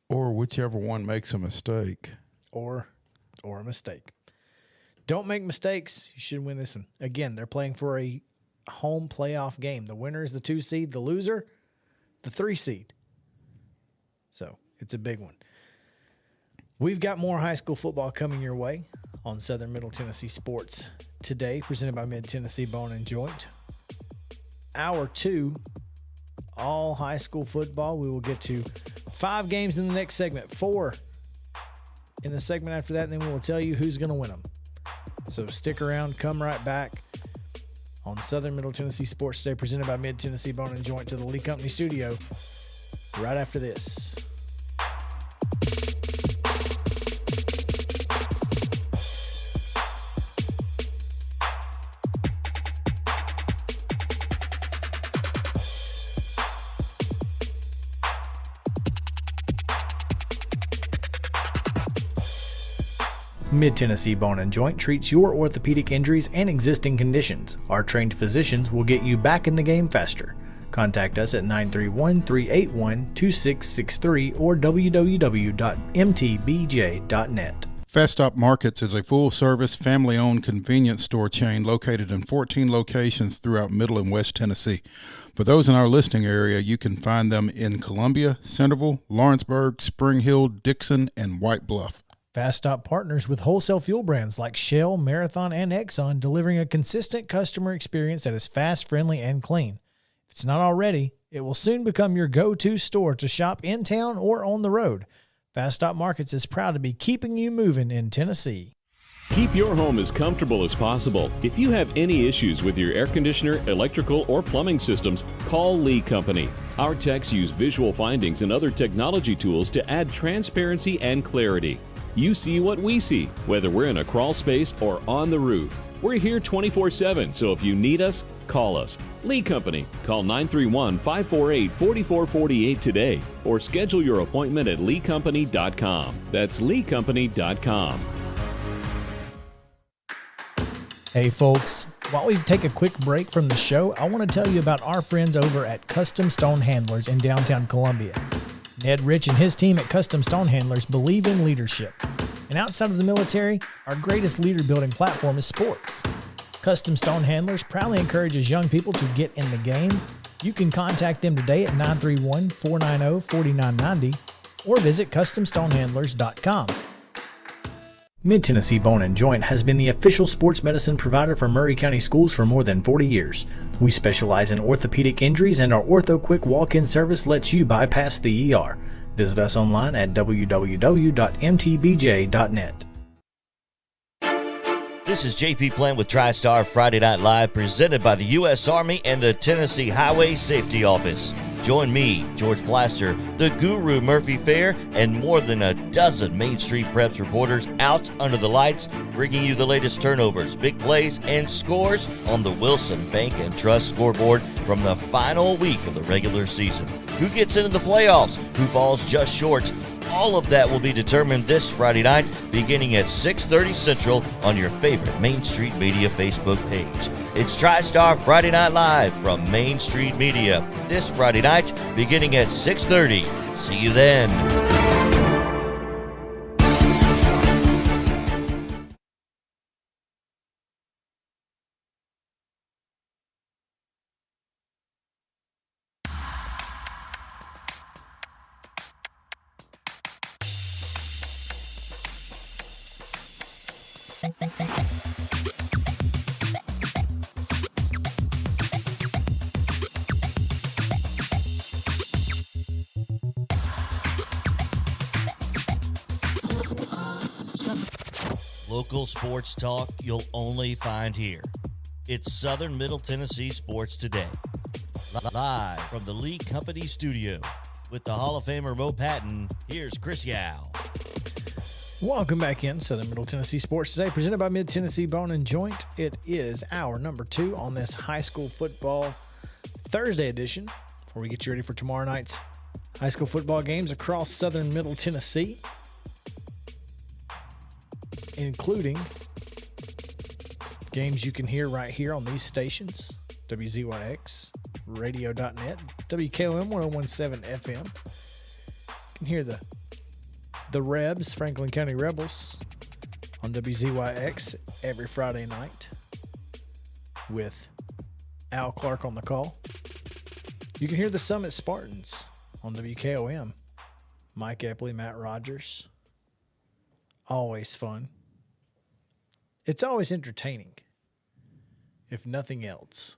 Or whichever one makes a mistake. Or a mistake. Don't make mistakes. You should win this one. Again, they're playing for a home playoff game. The winner is the 2 seed, the loser, the 3 seed. So it's a big one. We've got more high school football coming your way on Southern Middle Tennessee Sports today, presented by Mid-Tennessee Bone and Joint. Hour 2, all high school football. We will get to 5 games in the next segment, 4 in the segment after that, and then we will tell you who's going to win them. So stick around, come right back on Southern Middle Tennessee Sports Today, presented by Mid-Tennessee Bone and Joint, to the Lee Company studio right after this. Mid-Tennessee Bone and Joint treats your orthopedic injuries and existing conditions. Our trained physicians will get you back in the game faster. Contact us at 931-381-2663 or www.mtbj.net. Fast Stop Markets is a full-service, family-owned convenience store chain located in 14 locations throughout Middle and West Tennessee. For those in our listening area, you can find them in Columbia, Centerville, Lawrenceburg, Spring Hill, Dixon, and White Bluff. Fast Stop partners with wholesale fuel brands like Shell, Marathon, and Exxon, delivering a consistent customer experience that is fast, friendly, and clean. If it's not already, it will soon become your go-to store to shop in town or on the road. Fast Stop Markets is proud to be keeping you moving in Tennessee. Keep your home as comfortable as possible. If you have any issues with your air conditioner, electrical, or plumbing systems, call Lee Company. Our techs use visual findings and other technology tools to add transparency and clarity. You see what we see, whether we're in a crawl space or on the roof. We're here 24/7, so if you need us, call us. Lee Company. Call 931-548-4448 today or schedule your appointment at leecompany.com. That's leecompany.com. Hey folks, while we take a quick break from the show, I want to tell you about our friends over at Custom Stone Handlers in downtown Columbia. Ned Rich and his team at Custom Stone Handlers believe in leadership. And outside of the military, our greatest leader building platform is sports. Custom Stone Handlers proudly encourages young people to get in the game. You can contact them today at 931-490-4990 or visit CustomStonehandlers.com. Mid-Tennessee Bone and Joint has been the official sports medicine provider for Murray County Schools for more than 40 years. We specialize in orthopedic injuries, and our Ortho Quick walk-in service lets you bypass the ER. Visit us online at www.mtbj.net. This is JP Plant with TriStar Friday Night Live, presented by the U.S. Army and the Tennessee Highway Safety Office. Join me, George Plaster, the Guru Murphy Fair, and more than a dozen Main Street Preps reporters out under the lights, bringing you the latest turnovers, big plays, and scores on the Wilson Bank and Trust scoreboard from the final week of the regular season. Who gets into the playoffs? Who falls just short? All of that will be determined this Friday night, beginning at 6:30 Central on your favorite Main Street Media Facebook page. It's TriStar Friday Night Live from Main Street Media this Friday night, beginning at 6:30. See you then. Local sports talk you'll only find here. It's Southern Middle Tennessee Sports Today. Live from the Lee Company studio with the Hall of Famer Mo Patton, here's Chris Yao. Welcome back in Southern Middle Tennessee Sports Today, presented by Mid-Tennessee Bone and Joint. It is hour number 2 on this high school football Thursday edition, before we get you ready for tomorrow night's high school football games across Southern Middle Tennessee, including games you can hear right here on these stations: WZYX, radio.net, WKOM 1017 FM. You can hear the Rebs, Franklin County Rebels, on WZYX every Friday night with Al Clark on the call. You can hear the Summit Spartans on WKOM. Mike Epley, Matt Rogers. Always fun. It's always entertaining, if nothing else,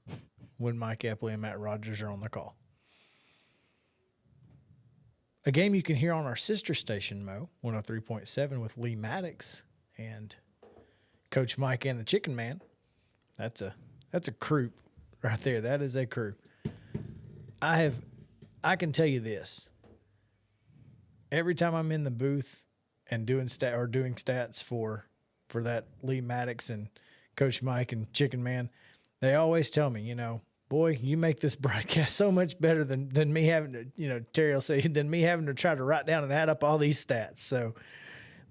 when Mike Epley and Matt Rogers are on the call. A game you can hear on our sister station, Mo, 103.7 with Lee Maddox and Coach Mike and the Chicken Man. That's a crew right there. That is a crew. I can tell you this. Every time I'm in the booth and doing stats for that Lee Maddox and Coach Mike and Chicken Man, they always tell me, boy, you make this broadcast so much better than me having to, Terry will say, than me having to try to write down and add up all these stats. So,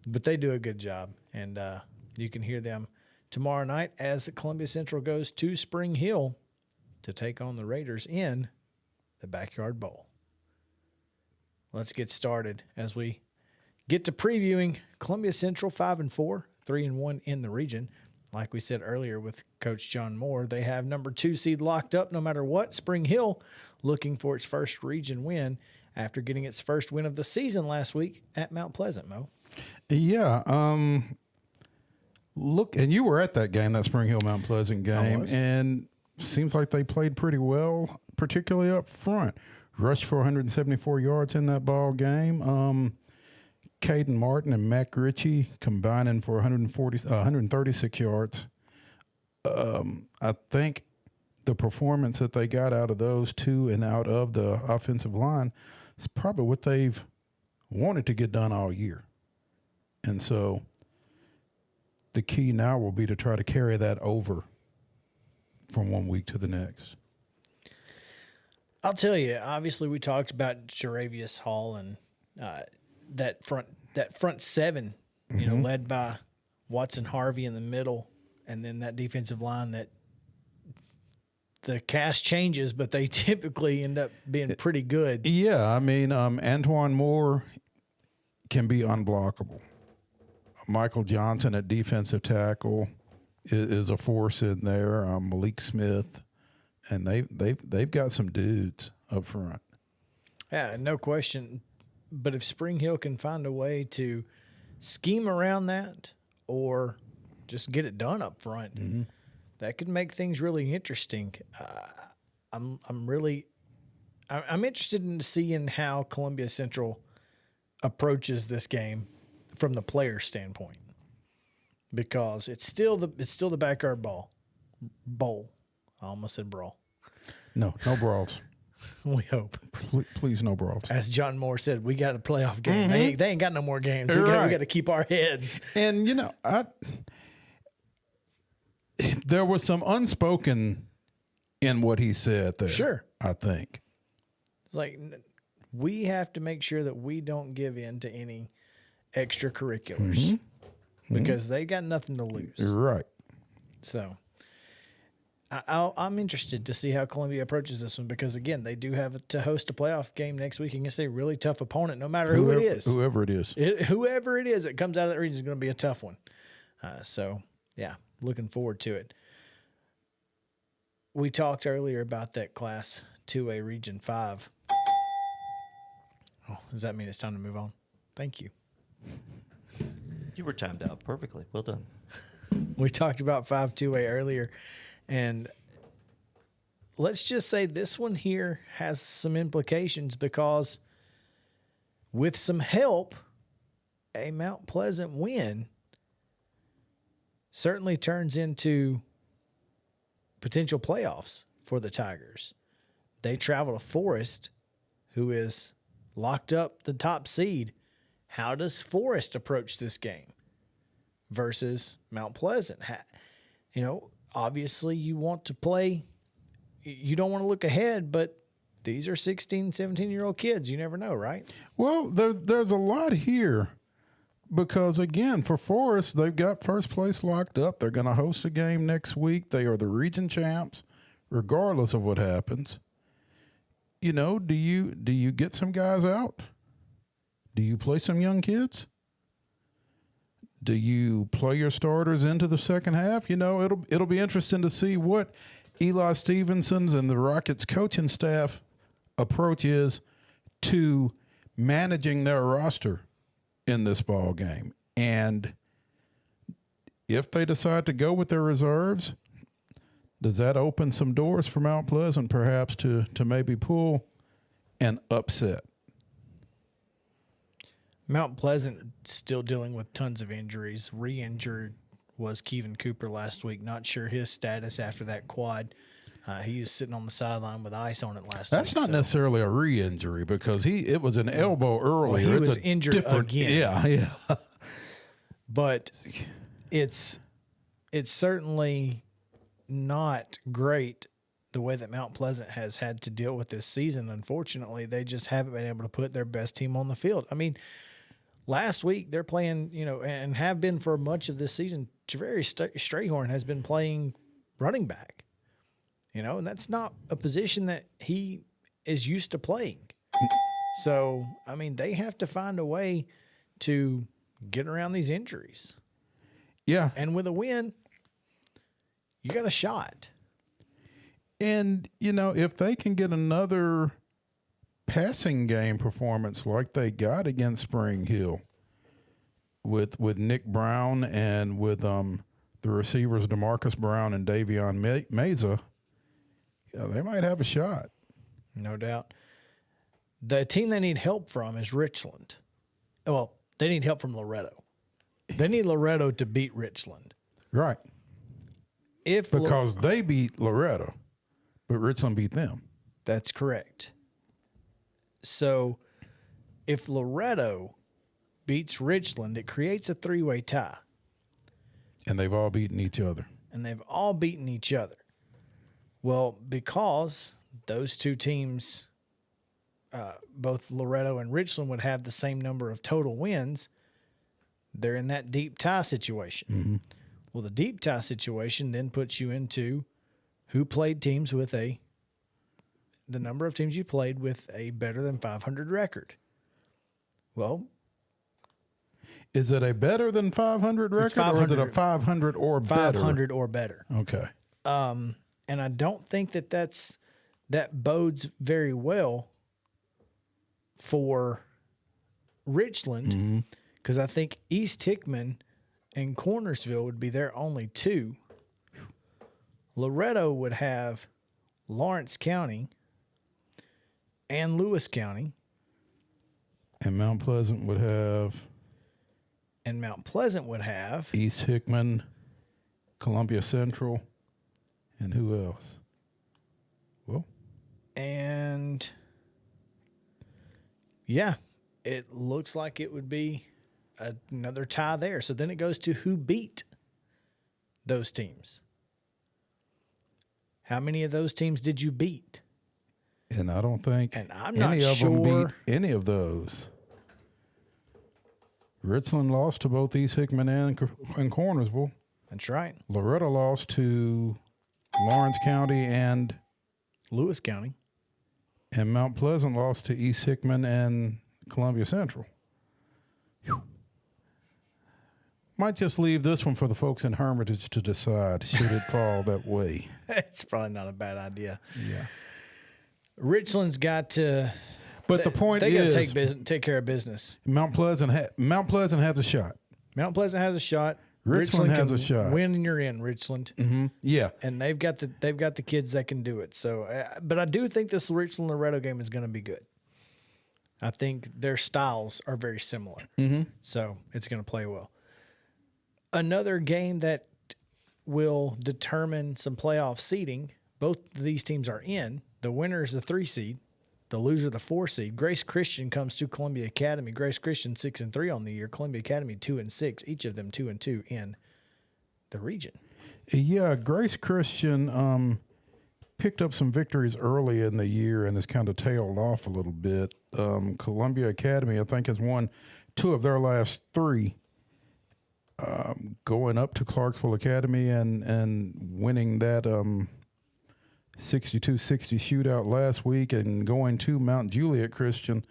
but they do a good job. And you can hear them tomorrow night as Columbia Central goes to Spring Hill to take on the Raiders in the Backyard Bowl. Let's get started as we get to previewing Columbia Central 5-4, 3-1 in the region. Like we said earlier with Coach John Moore, they have number 2 seed locked up no matter what. Spring Hill looking for its first region win after getting its first win of the season last week at Mount Pleasant, Mo. Yeah. Look, and you were at that game, that Spring Hill Mount Pleasant game, and seems like they played pretty well, particularly up front. Rushed for 174 yards in that ball game. Caden Martin and Mac Ritchie combining for 136 yards. I think the performance that they got out of those two and out of the offensive line is probably what they've wanted to get done all year. And so the key now will be to try to carry that over from one week to the next. I'll tell you, obviously we talked about Jaravius Hall and that front seven, led by Watson Harvey in the middle, and then that defensive line that the cast changes, but they typically end up being pretty good. Yeah, I mean, Antoine Moore can be unblockable. Michael Johnson at defensive tackle is a force in there. Malik Smith, and they've got some dudes up front. Yeah, no question. But if Spring Hill can find a way to scheme around that or just get it done up front, that could make things really interesting. I'm interested in seeing how Columbia Central approaches this game from the player standpoint, because it's still the backyard bowl. I almost said brawl. No brawls. We hope. Please, no brawls. As John Moore said, we got a playoff game. They ain't got no more games. We got to keep our heads. And there was some unspoken in what he said there. Sure, I think it's like we have to make sure that we don't give in to any extracurriculars because they got nothing to lose. Right. So I'm interested to see how Columbia approaches this one because, again, they do have to host a playoff game next week against a really tough opponent, no matter who it is. Whoever it is. Whoever it is that comes out of that region is going to be a tough one. So, yeah, looking forward to it. We talked earlier about that Class 2A Region 5. Oh, does that mean it's time to move on? Thank you. You were timed out perfectly. Well done. We talked about 5-2A earlier, and let's just say this one here has some implications because with some help, a Mount Pleasant win certainly turns into potential playoffs for the Tigers. They travel to Forest, who is locked up the top seed. How does Forest approach this game versus Mount Pleasant? Obviously you want to play. You don't want to look ahead, but these are 16, 17-year-old kids. You never know, right? Well, there's a lot here because, again, for Forest, they've got first place locked up. They're going to host a game next week. They are the region champs, regardless of what happens. Do you get some guys out? Do you play some young kids? Do you play your starters into the second half? It'll be interesting to see what Eli Stevenson's and the Rockets coaching staff approach is to managing their roster in this ball game. And if they decide to go with their reserves, does that open some doors for Mount Pleasant perhaps to maybe pull an upset? Mount Pleasant still dealing with tons of injuries. Re-injured was Kevin Cooper last week. Not sure his status after that quad. He was sitting on the sideline with ice on it last week. That's not necessarily a re-injury because it was an elbow earlier. Well, he was injured again. Yeah. But it's certainly not great the way that Mount Pleasant has had to deal with this season. Unfortunately, they just haven't been able to put their best team on the field. I mean, last week they're playing, and have been for much of this season. Javeri Strayhorn has been playing running back, and that's not a position that he is used to playing. So, I mean, they have to find a way to get around these injuries. Yeah. And with a win, you got a shot. And, if they can get another passing game performance like they got against Spring Hill with Nick Brown and with the receivers DeMarcus Brown and Davion Meza, they might have a shot. No doubt. The team they need help from is Richland. Well, they need help from Loretto. They need Loretto to beat Richland. Right. Because they beat Loretto, but Richland beat them. That's correct. So if Loretto beats Richland, it creates a three-way tie. And they've all beaten each other. Well, because those two teams, both Loretto and Richland, would have the same number of total wins, they're in that deep tie situation. Mm-hmm. Well, the deep tie situation then puts you into who played teams with the number of teams you played with a better than 500 record. Well, is it a better than 500 record or is it a 500 or better? 500 or better. Okay. And I don't think that bodes very well for Richland because I think East Hickman and Cornersville would be their only two. Loretto would have Lawrence County and Lewis County. And Mount Pleasant would have East Hickman, Columbia Central, and who else? Well, and yeah, it looks like it would be another tie there. So then it goes to who beat those teams. How many of those teams did you beat? And I don't think And I'm not any of them sure. beat any of those. Richland lost to both East Hickman and Cornersville. That's right. Loretta lost to Lawrence County and Lewis County. Mount Pleasant lost to East Hickman and Columbia Central. Whew. Might just leave this one for the folks in Hermitage to decide, should it fall that way. It's probably not a bad idea. Yeah. Richland's got to. But the point they is, got to take care of business. Mount Pleasant has a shot. Mount Pleasant has a shot. Richland has can a shot. Win and you're in, Richland. Mm-hmm. Yeah. And they've got the kids that can do it. So, but I do think this Richland Loretto game is going to be good. I think their styles are very similar. Mm-hmm. So it's going to play well. Another game that will determine some playoff seeding. Both of these teams are in. The winner is the 3 seed. The loser, the 4 seed. Grace Christian comes to Columbia Academy. Grace Christian 6-3 on the year. Columbia Academy 2-6. Each of them 2-2 in the region. Yeah, Grace Christian picked up some victories early in the year and has kind of tailed off a little bit. Columbia Academy, I think, has won 2 of their last 3. Going up to Clarksville Academy and winning that 62-60 shootout last week, and going to Mount Juliet Christian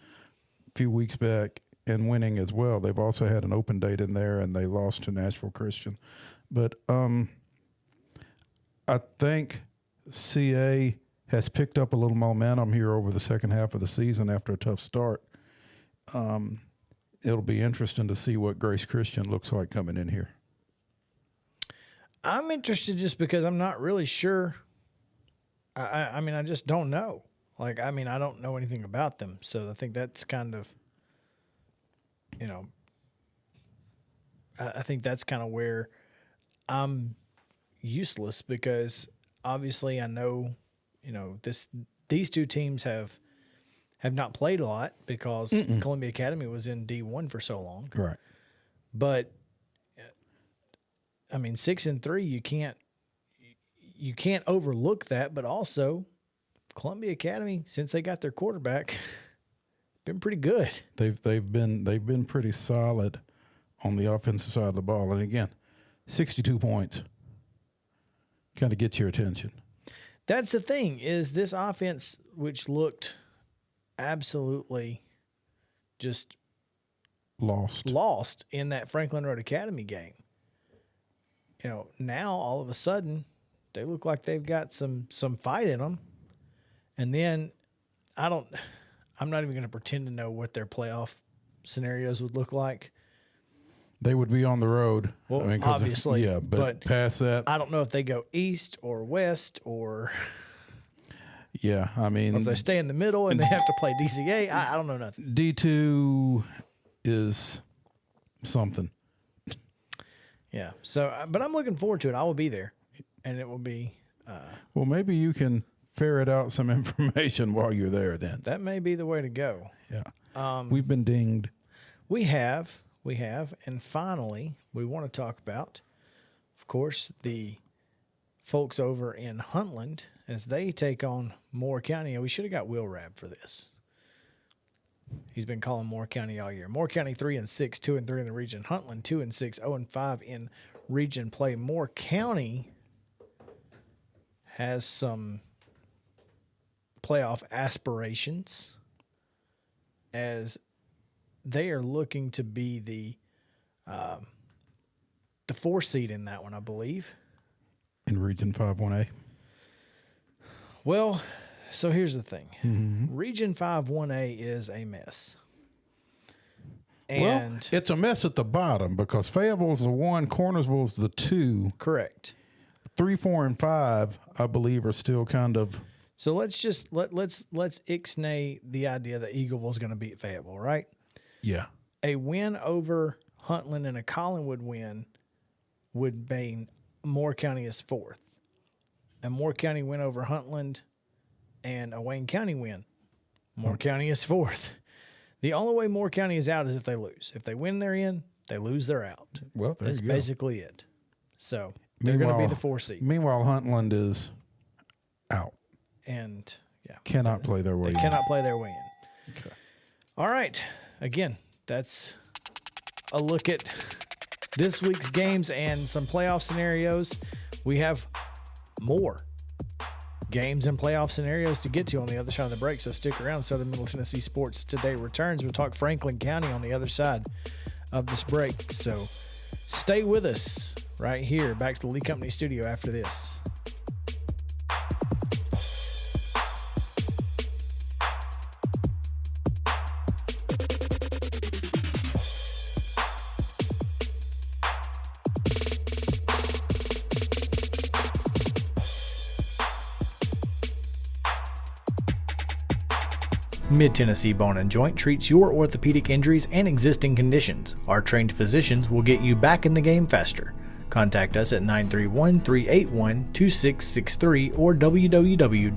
a few weeks back and winning as well. They've also had an open date in there, and they lost to Nashville Christian. But I think CA has picked up a little momentum here over the second half of the season after a tough start. It'll be interesting to see what Grace Christian looks like coming in here. I'm interested just because I'm not really sure. I mean, I just don't know. I don't know anything about them. So I think that's kind of, I think that's kind of where I'm useless, because obviously I know, these 2 teams have not played a lot because Columbia Academy was in D1 for so long. Right. But 6-3, you can't overlook that, but also Columbia Academy, since they got their quarterback, been pretty good. They've been pretty solid on the offensive side of the ball. And again, 62 points kind of gets your attention. That's the thing, is this offense, which looked absolutely just lost in that Franklin Road Academy game. Now all of a sudden they look like they've got some fight in them. And then I'm not even going to pretend to know what their playoff scenarios would look like. They would be on the road. Well, obviously. Yeah, but past that, I don't know if they go east or west or yeah, if they stay in the middle and they have to play DCA. I don't know nothing. D2 is something. Yeah. So, but I'm looking forward to it. I will be there, and it will be. Well, maybe you can ferret out some information while you're there then. That may be the way to go. Yeah. We've been dinged. We have. And finally, we want to talk about, of course, the folks over in Huntland as they take on Moore County. And we should have got Will Rabb for this. He's been calling Moore County all year. Moore County 3-6, 2-3 in the region. Huntland 2-6, 0-5 in region play. Moore County has some playoff aspirations as they are looking to be the 4 seed in that one, I believe. In Region 5-1A. Well, so here's the thing. Mm-hmm. Region 5-1A is a mess. And well, it's a mess at the bottom because Fayetteville's the 1, Cornersville's the 2. Correct. 3, 4, and 5, I believe, are still kind of. So let's just let's ixnay the idea that Eagleville's going to beat Fayetteville, right? Yeah. A win over Huntland and a Collinwood win would mean Moore County is 4th. And Moore County win over Huntland and a Wayne County win. Moore County is 4th. The only way Moore County is out is if they lose. If they win, they're in. They lose, they're out. Well, that's basically it. So they're going to be the 4 seed. Meanwhile, Huntland is out. And Yeah. Cannot play their way They in. cannot play their way in. Okay. All right. Again, that's a look at this week's games and some playoff scenarios. We have more games and playoff scenarios to get to on the other side of the break, so stick around. Southern Middle Tennessee Sports Today returns. We'll talk Franklin County on the other side of this break, so stay with us right here. Back to the Lee Company studio after this. Mid-Tennessee Bone and Joint treats your orthopedic injuries and existing conditions. Our trained physicians will get you back in the game faster. Contact us at 931-381-2663 or www.mtbj.net.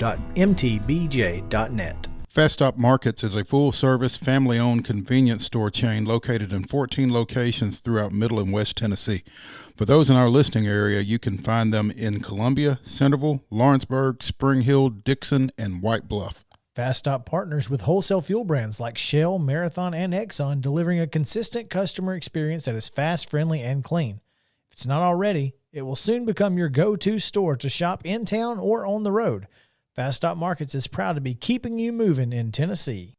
Fast Stop Markets is a full-service, family-owned convenience store chain located in 14 locations throughout Middle and West Tennessee. For those in our listening area, you can find them in Columbia, Centerville, Lawrenceburg, Spring Hill, Dixon, and White Bluff. Fast Stop partners with wholesale fuel brands like Shell, Marathon, and Exxon, delivering a consistent customer experience that is fast, friendly, and clean. If it's not already, it will soon become your go-to store to shop in town or on the road. Fast Stop Markets is proud to be keeping you moving in Tennessee.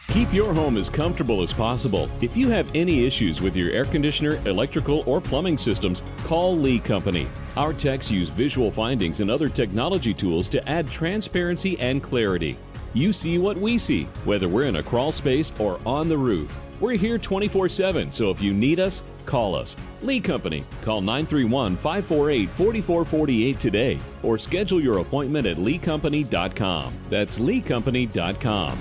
Keep your home as comfortable as possible. If you have any issues with your air conditioner, electrical, or plumbing systems, call Lee Company. Our techs use visual findings and other technology tools to add transparency and clarity. You see what we see, whether we're in a crawl space or on the roof. We're here 24/7, so if you need us, call us. Lee Company. Call 931-548-4448 today or schedule your appointment at leecompany.com. That's leecompany.com.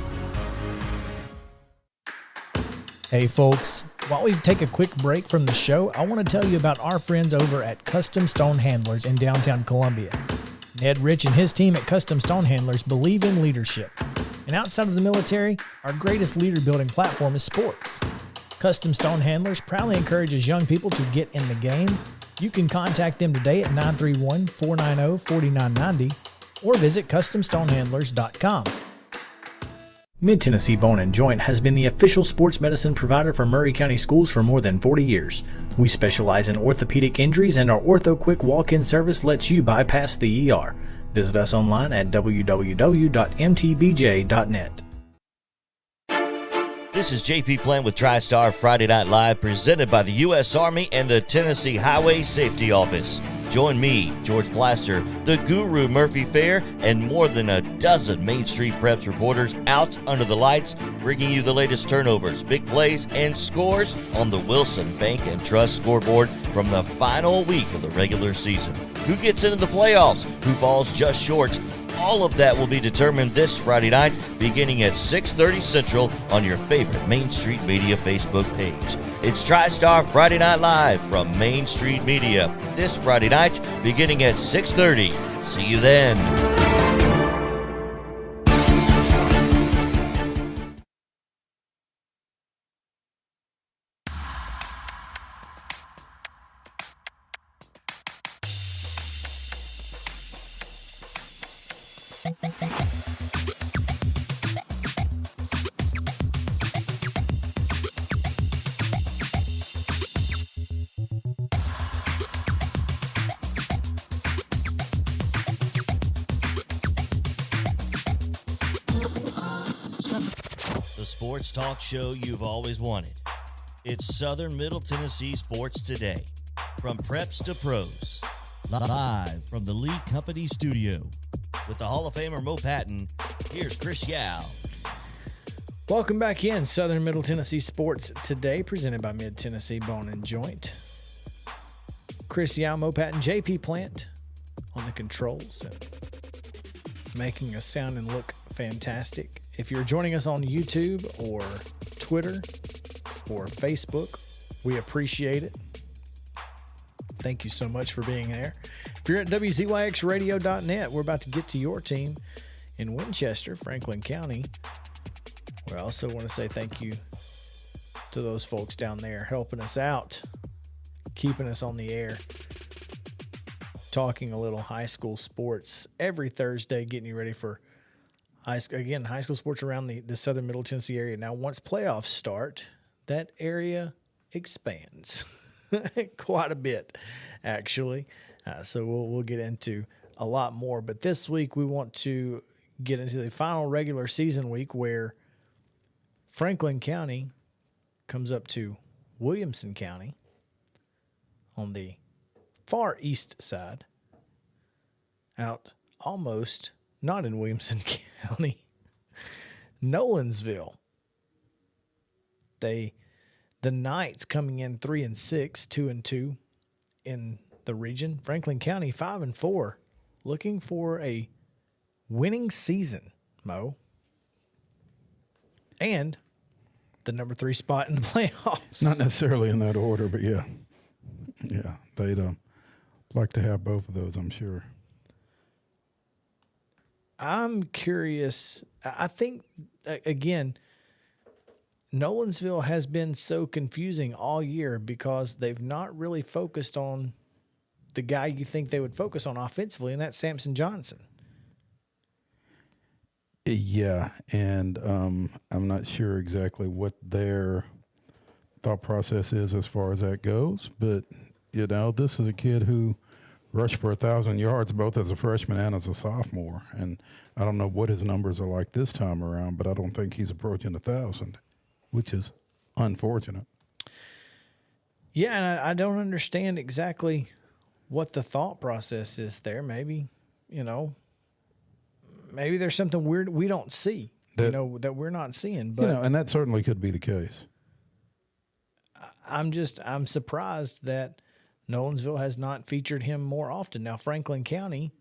Hey folks, while we take a quick break from the show, I want to tell you about our friends over at Custom Stone Handlers in downtown Columbia. Ned Rich and his team at Custom Stone Handlers believe in leadership. And outside of the military, our greatest leader building platform is sports. Custom Stone Handlers proudly encourages young people to get in the game. You can contact them today at 931-490-4990 or visit CustomStonehandlers.com. Mid-Tennessee Bone and Joint has been the official sports medicine provider for Murray County Schools for more than 40 years. We specialize in orthopedic injuries, and our Ortho Quick walk-in service lets you bypass the ER. Visit us online at www.mtbj.net. This is JP Plant with TriStar Friday Night Live, presented by the U.S. Army and the Tennessee Highway Safety Office. Join me, George Blaster, the Guru Murphy Fair, and more than a dozen Main Street Preps reporters out under the lights, bringing you the latest turnovers, big plays, and scores on the Wilson Bank and Trust scoreboard from the final week of the regular season. Who gets into the playoffs? Who falls just short? All of that will be determined this Friday night, beginning at 6:30 Central on your favorite Main Street Media Facebook page. It's TriStar Friday Night Live from Main Street Media this Friday night, beginning at 6:30. See you then. Sports talk show you've always wanted. It's Southern Middle Tennessee Sports Today. From preps to pros. Live from the Lee Company studio. With the Hall of Famer Mo Patton, here's Chris Yao. Welcome back in Southern Middle Tennessee Sports Today, presented by Mid-Tennessee Bone and Joint. Chris Yao, Mo Patton, JP Plant on the controls, and making us sound and look fantastic. If you're joining us on YouTube or Twitter or Facebook, we appreciate it. Thank you so much for being there. If you're at WZYXradio.net, we're about to get to your team in Winchester, Franklin County. We also want to say thank you to those folks down there helping us out, keeping us on the air, talking a little high school sports every Thursday, getting you ready for high school sports around the southern Middle Tennessee area. Now, once playoffs start, that area expands quite a bit, actually. So we'll get into a lot more. But this week we want to get into the final regular season week where Franklin County comes up to Williamson County on the far east side, out almost not in Williamson County, Nolensville. The Knights coming in 3-6, 2-2 in the region. Franklin County 5-4, looking for a winning season, Mo, and the number 3 spot in the playoffs. Not necessarily in that order, but yeah, they'd like to have both of those, I'm sure. I'm curious. I think, again, Nolensville has been so confusing all year because they've not really focused on the guy you think they would focus on offensively, and that's Samson Johnson. Yeah, and I'm not sure exactly what their thought process is as far as that goes, but, this is a kid who rushed for 1,000 yards both as a freshman and as a sophomore, and I don't know what his numbers are like this time around, but I don't think he's approaching 1,000, which is unfortunate. Yeah, and I don't understand exactly what the thought process is there. Maybe, maybe there's something weird we don't see, that we're not seeing. But and that certainly could be the case. I'm surprised that Nolensville has not featured him more often. Now, Franklin County,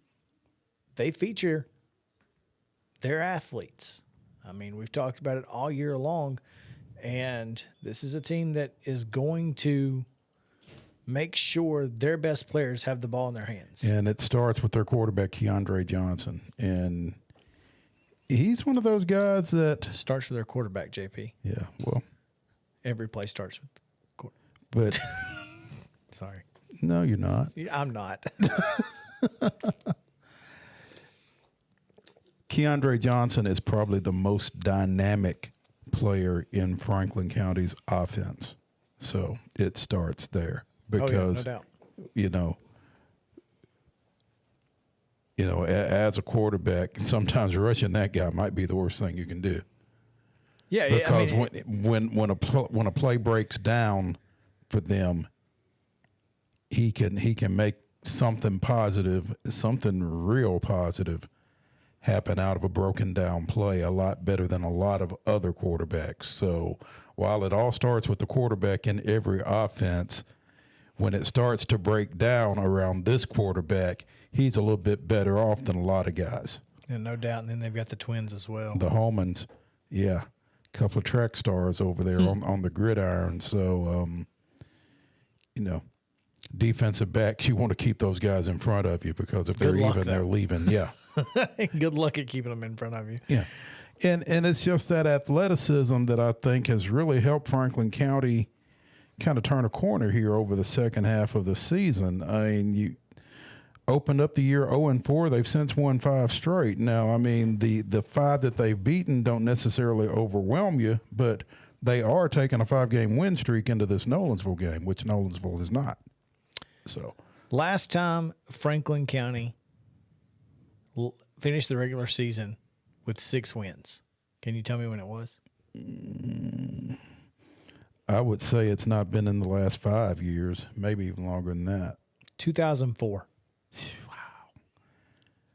they feature their athletes. I mean, we've talked about it all year long, and this is a team that is going to make sure their best players have the ball in their hands. And it starts with their quarterback, Keandre Johnson. And he's one of those guys that starts with their quarterback, JP. Yeah, well, every play starts with but sorry. No, you're not. I'm not. Keandre Johnson is probably the most dynamic player in Franklin County's offense. So it starts there because, no doubt. As a quarterback, sometimes rushing that guy might be the worst thing you can do. Yeah, because when a play breaks down for them, he can make something positive, something real positive happen out of a broken down play a lot better than a lot of other quarterbacks. So while it all starts with the quarterback in every offense, when it starts to break down around this quarterback, he's a little bit better off than a lot of guys. And no doubt. And then they've got the twins as well. The Holmans, yeah, a couple of track stars over there on the gridiron. So, defensive backs, you want to keep those guys in front of you because if they're even, they're leaving. Yeah. Good luck at keeping them in front of you. Yeah. And it's just that athleticism that I think has really helped Franklin County kind of turn a corner here over the second half of the season. I mean, you opened up the year 0-4. They've since won 5 straight. Now, I mean, the 5 that they've beaten don't necessarily overwhelm you, but they are taking a 5-game win streak into this Nolensville game, which Nolensville is not. So last time Franklin County finished the regular season with 6 wins. Can you tell me when it was? I would say it's not been in the last 5 years, maybe even longer than that. 2004. Wow.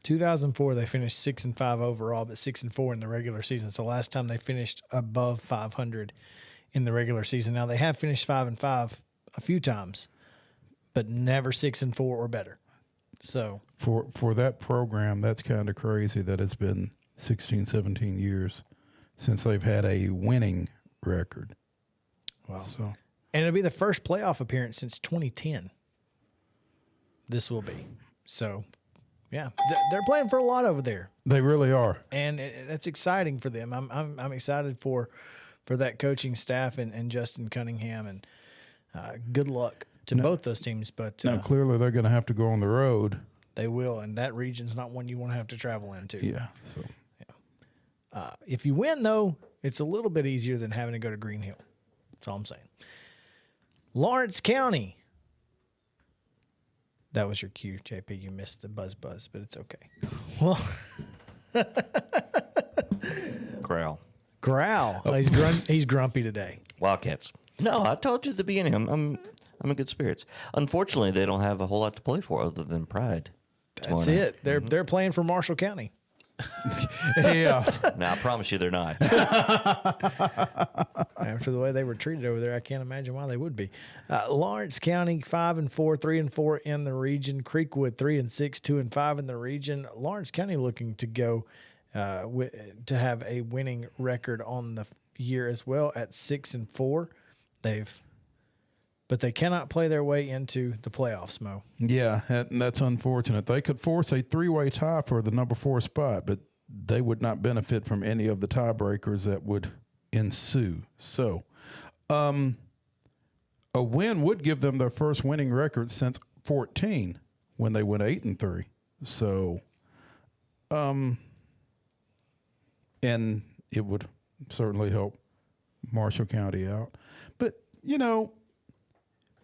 2004, they finished 6-5 overall, but 6-4 in the regular season. So last time they finished above 500 in the regular season. Now they have finished 5-5 a few times, but never 6-4 or better. So for that program, that's kind of crazy that it's been 16, 17 years since they've had a winning record. Wow. So, and it'll be the first playoff appearance since 2010. This will be. So, yeah, they're playing for a lot over there. They really are. And that's exciting for them. I'm excited for that coaching staff and Justin Cunningham, and good luck to both those teams. But now clearly they're going to have to go on the road. They will, and that region's not one you want to have to travel into. Yeah. So, yeah. If you win, though, it's a little bit easier than having to go to Green Hill. That's all I'm saying. Lawrence County. That was your cue, JP. You missed the buzz, but it's okay. Well, Growl. Oh. He's grumpy today. Wildcats. No, I told you at the beginning. I'm in good spirits. Unfortunately, they don't have a whole lot to play for other than pride. That's it. They're playing for Marshall County. Yeah. No, I promise you they're not. After the way they were treated over there, I can't imagine why they would be. Lawrence County 5-4, 3-4 in the region. Creekwood 3-6, 2-5 in the region. Lawrence County looking to go to have a winning record on the year as well at 6-4. But they cannot play their way into the playoffs, Mo. Yeah, that's unfortunate. They could force a three-way tie for the number 4 spot, but they would not benefit from any of the tiebreakers that would ensue. So, a win would give them their first winning record since 14 when they went 8-3. So, and it would certainly help Marshall County out. But,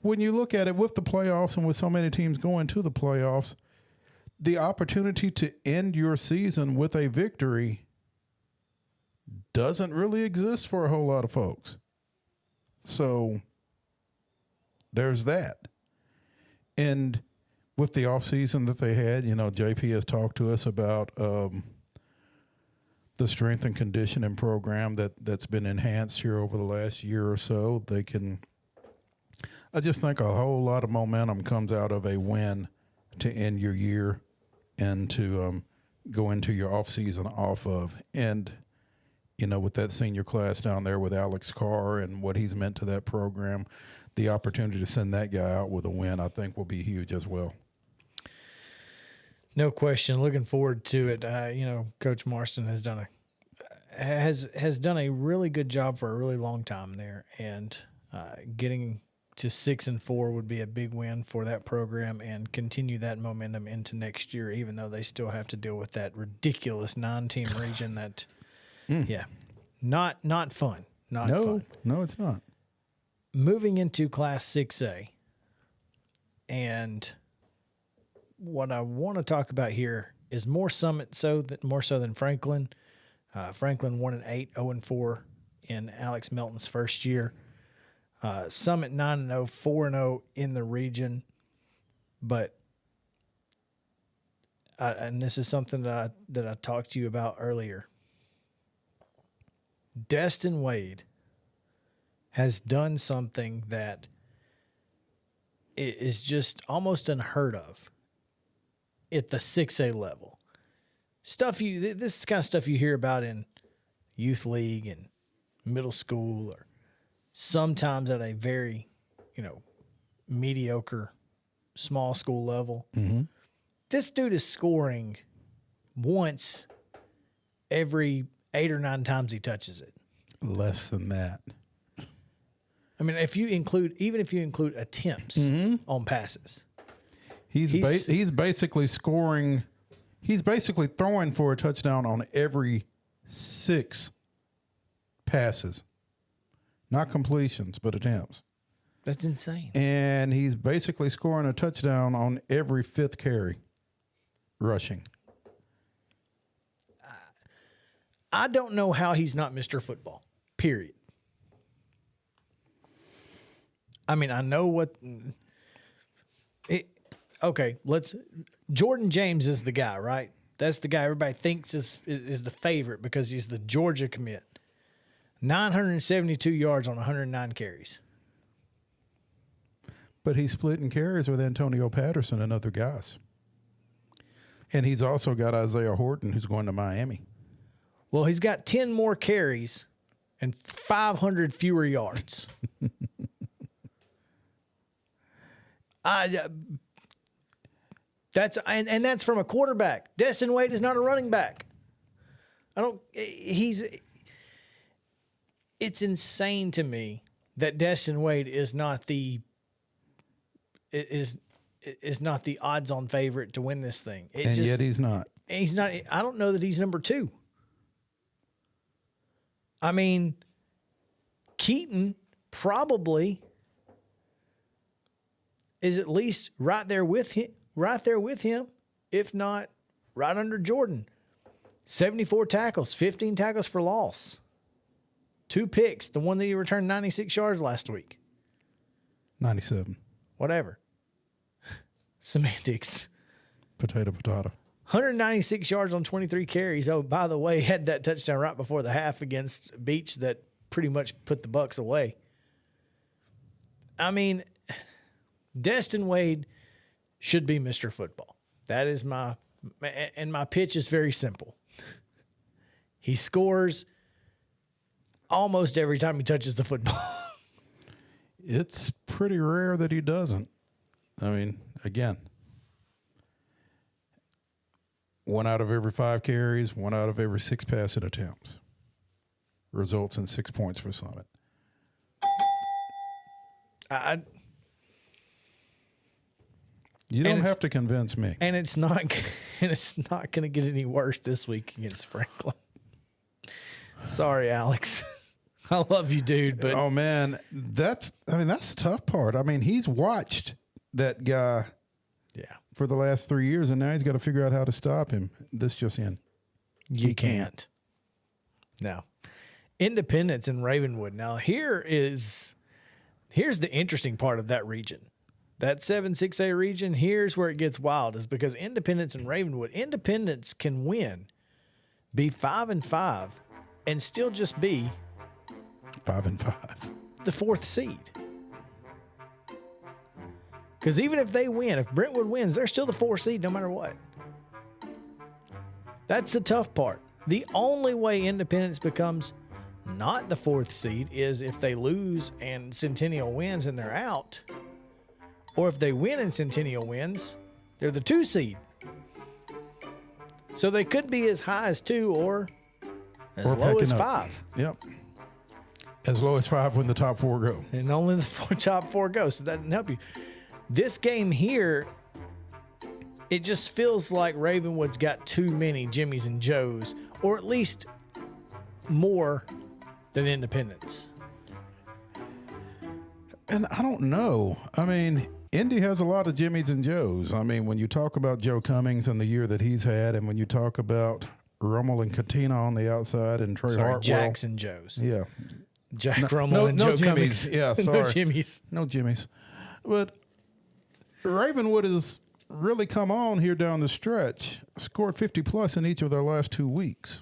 when you look at it with the playoffs and with so many teams going to the playoffs, the opportunity to end your season with a victory doesn't really exist for a whole lot of folks. So there's that. And with the offseason that they had, JP has talked to us about the strength and conditioning program that's been enhanced here over the last year or so. I just think a whole lot of momentum comes out of a win to end your year and to go into your off season off of. And, with that senior class down there with Alex Carr and what he's meant to that program, the opportunity to send that guy out with a win, I think, will be huge as well. No question. Looking forward to it. Coach Marston has done a really good job for a really long time there, and getting to 6-4 would be a big win for that program and continue that momentum into next year, even though they still have to deal with that ridiculous 9-team region that, not fun. Not fun. No, it's not. Moving into Class 6A, and what I want to talk about here is more so than Franklin. Franklin 1-8, 0-4 in Alex Melton's first year. Summit 9-0, 4-0 in the region, but and this is something that I talked to you about earlier. Destin Wade has done something that is just almost unheard of at the 6A level. This is the kind of stuff you hear about in youth league and middle school, or sometimes at a very, mediocre small school level. Mm-hmm. This dude is scoring once every 8 or 9 times he touches it. Less than that. I mean, if you include attempts on passes, he's basically scoring. He's basically throwing for a touchdown on every 6 passes. Not completions, but attempts. That's insane. And he's basically scoring a touchdown on every 5th carry, rushing. I don't know how he's not Mr. Football, period. I mean, I know what... Jordan James is the guy, right? That's the guy everybody thinks is the favorite because he's the Georgia commit. 972 yards on 109 carries. But he's splitting carries with Antonio Patterson and other guys. And he's also got Isaiah Horton, who's going to Miami. Well, he's got 10 more carries and 500 fewer yards. That's from a quarterback. Destin Wade is not a running back. It's insane to me that Destin Wade is not the odds-on favorite to win this thing. Yet he's not. He's not. I don't know that he's number 2. I mean, Keaton probably is at least right there with him, if not right under Jordan. 74 tackles, 15 tackles for loss. 2 picks, the one that he returned 96 yards last week. 97. Whatever. Semantics. Potato. 196 yards on 23 carries. Oh, by the way, had that touchdown right before the half against Beach that pretty much put the Bucks away. I mean, Destin Wade should be Mr. Football. That is my pitch is very simple. He scores almost every time he touches the football. It's pretty rare that he doesn't. I mean, again, 1 out of every 5 carries, 1 out of every 6 passing attempts results in 6 points for Summit. You don't have to convince me. And it's not going to get any worse this week against Franklin. Sorry, Alex. I love you, dude, but oh man, that's the tough part. I mean, he's watched that guy for the last 3 years, and now he's got to figure out how to stop him. This just in. You can't. No. Independence in Ravenwood. Now, here's the interesting part of that region. That 7-6A region, here's where it gets wild, is because Independence and Ravenwood, Independence can win, be 5-5, and still just be 5-5, the 4th seed. Because even if they win, if Brentwood wins, they're still the 4th seed no matter what. That's the tough part. The only way Independence becomes not the 4th seed is if they lose and Centennial wins and they're out. Or if they win and Centennial wins, they're the 2 seed. So they could be as high as 2 or as low as 5. Yep. As low as 5 when the top 4 go. And only the top 4 go, so that doesn't help you. This game here, it just feels like Ravenwood's got too many Jimmys and Joes, or at least more than Independence. And I don't know. I mean, Indy has a lot of Jimmys and Joes. I mean, when you talk about Joe Cummings and the year that he's had, and when you talk about Rummel and Katina on the outside and Trey Hartwell. Jackson Joes. Yeah. Jack Rummel and Joe Jimmys. Cummings. Yeah, sorry. No Jimmys. No Jimmys. But Ravenwood has really come on here down the stretch. Scored 50-plus in each of their last 2 weeks.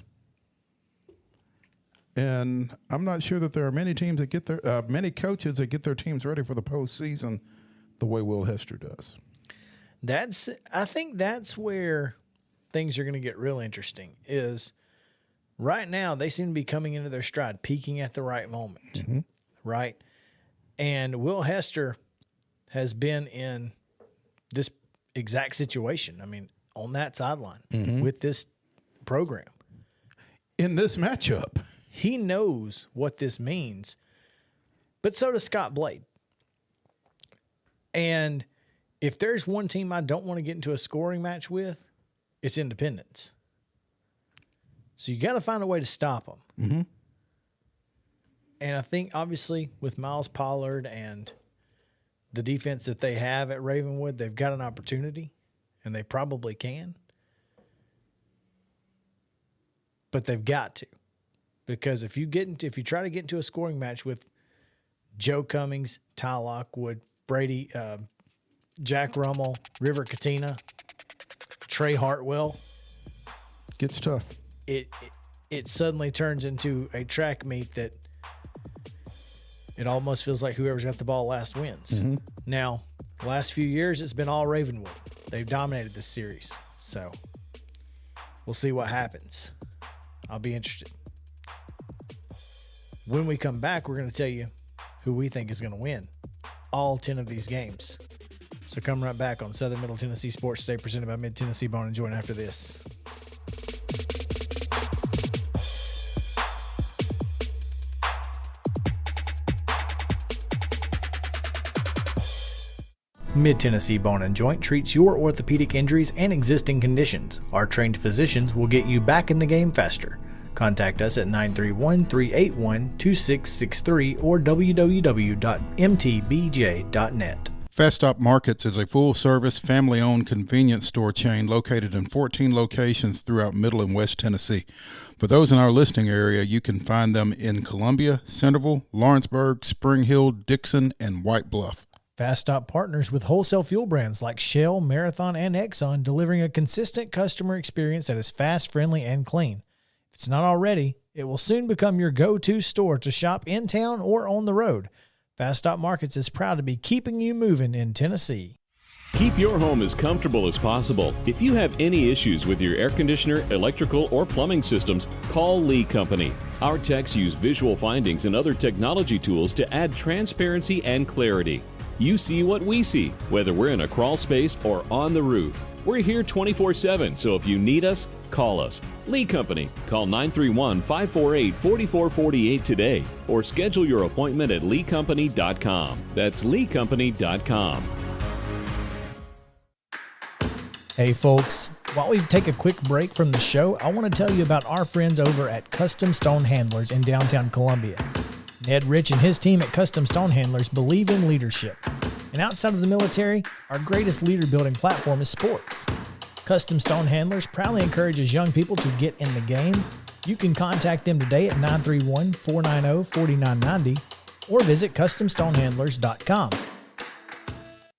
And I'm not sure that there are many teams that get their many coaches that get their teams ready for the postseason the way Will Hester does. I think that's where things are going to get real interesting. Is right now they seem to be coming into their stride, peaking at the right moment, right? And Will Hester has been in this exact situation. I mean, on that sideline with this program in this matchup. He knows what this means, but so does Scott Blade. And if there's one team I don't want to get into a scoring match with, it's Independence. So you got to find a way to stop them. Mm-hmm. And I think, obviously, with Miles Pollard and the defense that they have at Ravenwood, they've got an opportunity, and they probably can. But they've got to. Because if you try to get into a scoring match with Joe Cummings, Ty Lockwood, Brady, Jack Rummel, River Katina, Trey Hartwell, gets tough. It suddenly turns into a track meet that it almost feels like whoever's got the ball last wins. Mm-hmm. Now, the last few years it's been all Ravenwood. They've dominated this series, so we'll see what happens. I'll be interested. When we come back, we're going to tell you who we think is going to win all 10 of these games. So come right back on Southern Middle Tennessee Sports Today, presented by Mid-Tennessee Bone and Joint after this. Mid-Tennessee Bone and Joint treats your orthopedic injuries and existing conditions. Our trained physicians will get you back in the game faster. Contact us at 931-381-2663 or www.mtbj.net. Fast Stop Markets is a full-service, family-owned convenience store chain located in 14 locations throughout Middle and West Tennessee. For those in our listening area, you can find them in Columbia, Centerville, Lawrenceburg, Spring Hill, Dixon, and White Bluff. Fast Stop partners with wholesale fuel brands like Shell, Marathon, and Exxon, delivering a consistent customer experience that is fast, friendly, and clean. If it's not already, it will soon become your go-to store to shop in town or on the road. Fast Stop Markets is proud to be keeping you moving in Tennessee. Keep your home as comfortable as possible. If you have any issues with your air conditioner, electrical, or plumbing systems, call Lee Company. Our techs use visual findings and other technology tools to add transparency and clarity. You see what we see, whether we're in a crawl space or on the roof. We're here 24/7, so if you need us, call us. Lee Company. Call 931-548-4448 today or schedule your appointment at leecompany.com. That's leecompany.com. Hey folks, while we take a quick break from the show, I want to tell you about our friends over at Custom Stone Handlers in downtown Columbia. Ned Rich and his team at Custom Stone Handlers believe in leadership. And outside of the military, our greatest leader building platform is sports. Custom Stone Handlers proudly encourages young people to get in the game. You can contact them today at 931-490-4990 or visit CustomStonehandlers.com.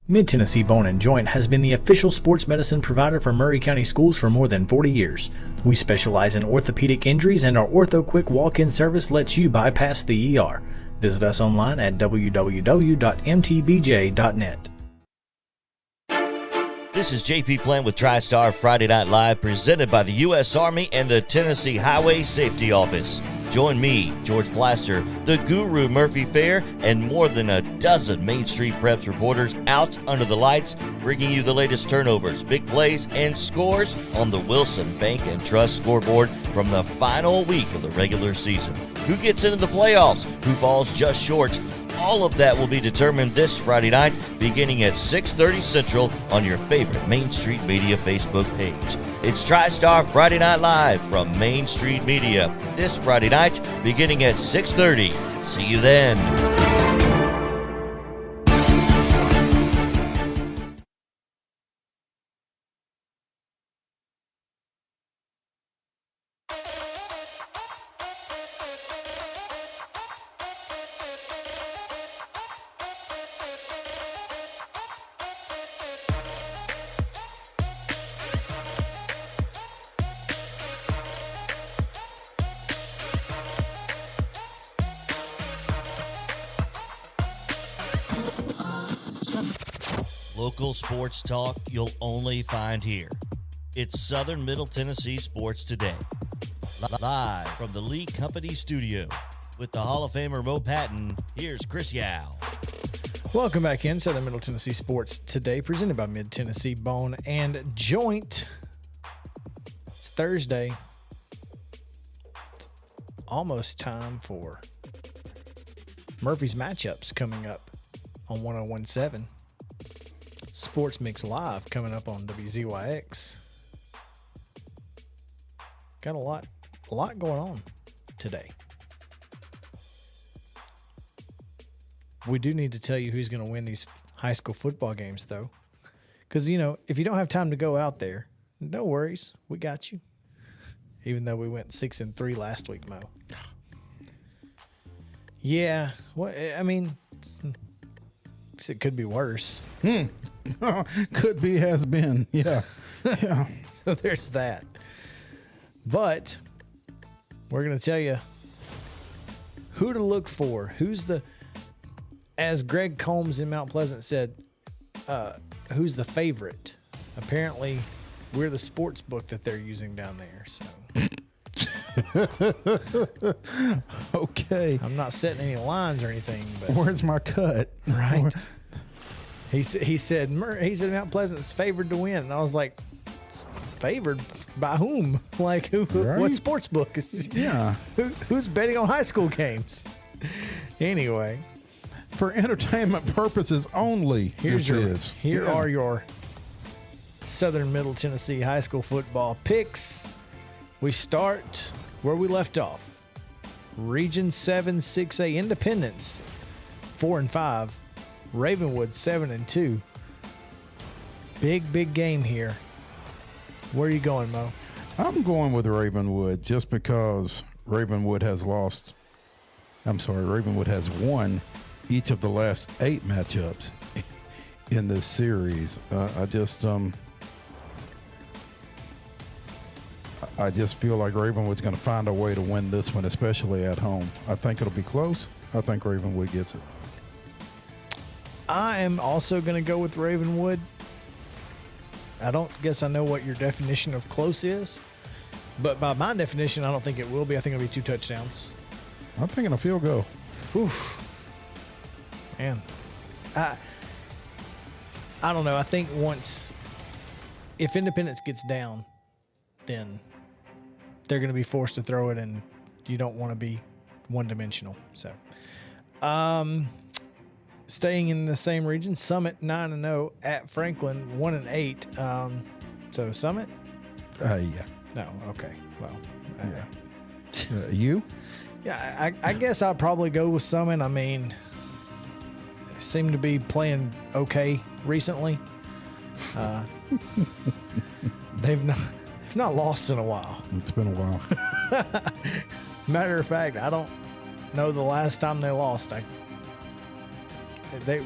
Mid-Tennessee Bone & Joint has been the official sports medicine provider for Maury County Schools for more than 40 years. We specialize in orthopedic injuries, and our Ortho Quick walk-in service lets you bypass the ER. Visit us online at www.mtbj.net. This is JP Plant with TriStar Friday Night Live, presented by the U.S. Army and the Tennessee Highway Safety Office. Join me, George Plaster, the Guru Murphy Fair, and more than a dozen Main Street Preps reporters out under the lights, bringing you the latest turnovers, big plays, and scores on the Wilson Bank and Trust scoreboard from the final week of the regular season. Who gets into the playoffs? Who falls just short? All of that will be determined this Friday night, beginning at 6:30 Central on your favorite Main Street Media Facebook page. It's TriStar Friday Night Live from Main Street Media this Friday night, beginning at 6:30. See you then. Local sports talk you'll only find here. It's Southern Middle Tennessee Sports Today. Live from the Lee Company studio with the Hall of Famer Mo Patton, here's Chris Yao. Welcome back in Southern Middle Tennessee Sports Today, presented by Mid-Tennessee Bone and Joint. It's Thursday. It's almost time for Murphy's matchups coming up on 101.7. Sports Mix Live coming up on WZYX. Got a lot going on today. We do need to tell you who's going to win these high school football games, though. Because, you know, if you don't have time to go out there, no worries. We got you. Even though we went 6-3 last week, Mo. Yeah. I mean, it could be worse. Could be, has been. Yeah. Yeah. So there's that. But we're going to tell you who to look for. As Greg Combs in Mount Pleasant said, who's the favorite? Apparently, we're the sports book that they're using down there. So. Okay. I'm not setting any lines or anything. But where's my cut? Right. He said Mount Pleasant's favored to win, and I was like, favored by whom? Like who? Right? What sports book is? Yeah. Who's betting on high school games? Anyway, for entertainment purposes only. Here are your Southern Middle Tennessee high school football picks. We start where we left off. Region 7, 6A Independence, 4-5. Ravenwood, 7-2. Big game here. Where are you going, Mo? I'm going with Ravenwood just because Ravenwood has won each of the last 8 matchups in this series. I just feel like Ravenwood's going to find a way to win this one, especially at home. I think it'll be close. I think Ravenwood gets it. I am also going to go with Ravenwood. I don't guess I know what your definition of close is, but by my definition, I don't think it will be. I think it'll be 2 touchdowns. I'm thinking a field goal. Oof. Man. I don't know. I think if Independence gets down, then they're going to be forced to throw it, and you don't want to be one-dimensional. So, staying in the same region, Summit 9-0 at Franklin 1-8. So Summit? Yeah. No. Okay. Well. Yeah. You? Yeah. I guess I'll probably go with Summit. I mean, they seem to be playing okay recently. They've not lost in a while. It's been a while. Matter of fact, I don't know the last time they lost.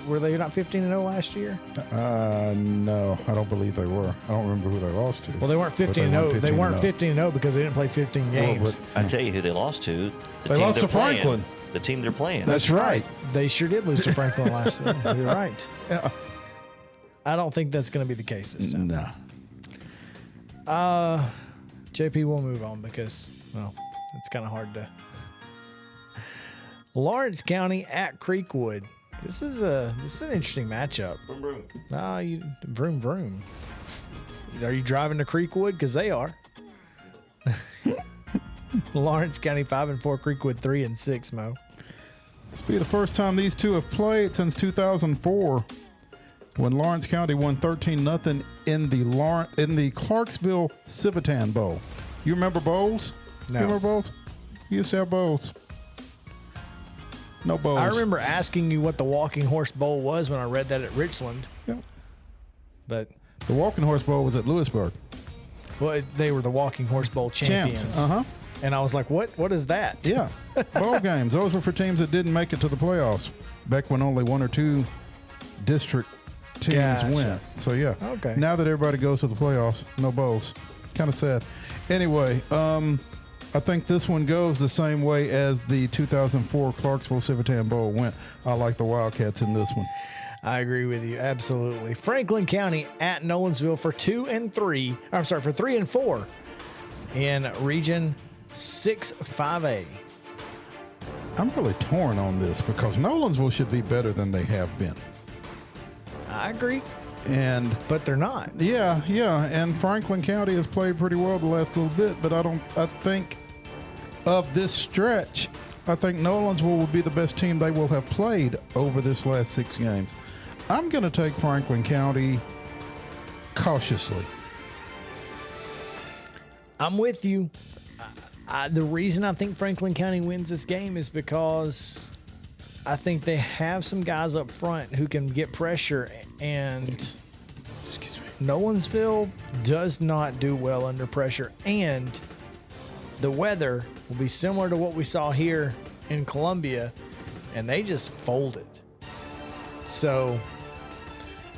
Were they not 15-0 last year? No, I don't believe they were. I don't remember who they lost to. Well, they weren't 15-0. They weren't 15-0 because they didn't play 15 games. I tell you who they lost to. They lost to Franklin. The team they're playing. That's right. They sure did lose to Franklin last year. You're right. Yeah. I don't think that's going to be the case this time. No. JP, we'll move on because, well, it's kind of hard to. Lawrence County at Creekwood. This is an interesting matchup. Vroom, vroom. Vroom vroom. Are you driving to Creekwood? Because they are. Lawrence County 5-4, Creekwood 3-6. Mo. This will be the first time these two have played since 2004, when Lawrence County won 13-0 in the Clarksville Civitan Bowl. You remember bowls? No. You remember bowls? You used to have bowls. No bowls. I remember asking you what the Walking Horse Bowl was when I read that at Richland. Yeah. But The Walking Horse Bowl was at Lewisburg. well, they were the Walking Horse Bowl champions. Uh-huh. And I was like, what is that? Yeah. Bowl games. Those were for teams that didn't make it to the playoffs back when only 1 or 2 district teams Gotcha. went. So, yeah. Okay. Now that everybody goes to the playoffs, no bowls. Kind of sad. Anyway, I think this one goes the same way as the 2004 Clarksville Civitan Bowl went. I like the Wildcats in this one. I agree with you. Absolutely. Franklin County at Nolensville for 2-3. I'm sorry, for 3-4 in Region 6-5A. I'm really torn on this because Nolensville should be better than they have been. I agree, And but they're not. yeah, and Franklin County has played pretty well the last little bit, but I think of this stretch, I think Nolensville will be the best team they will have played over this last 6 games. I'm going to take Franklin County cautiously. I'm with you. The reason I think Franklin County wins this game is because I think they have some guys up front who can get pressure, and Nolensville does not do well under pressure, and the weather will be similar to what we saw here in Columbia, and they just folded. So,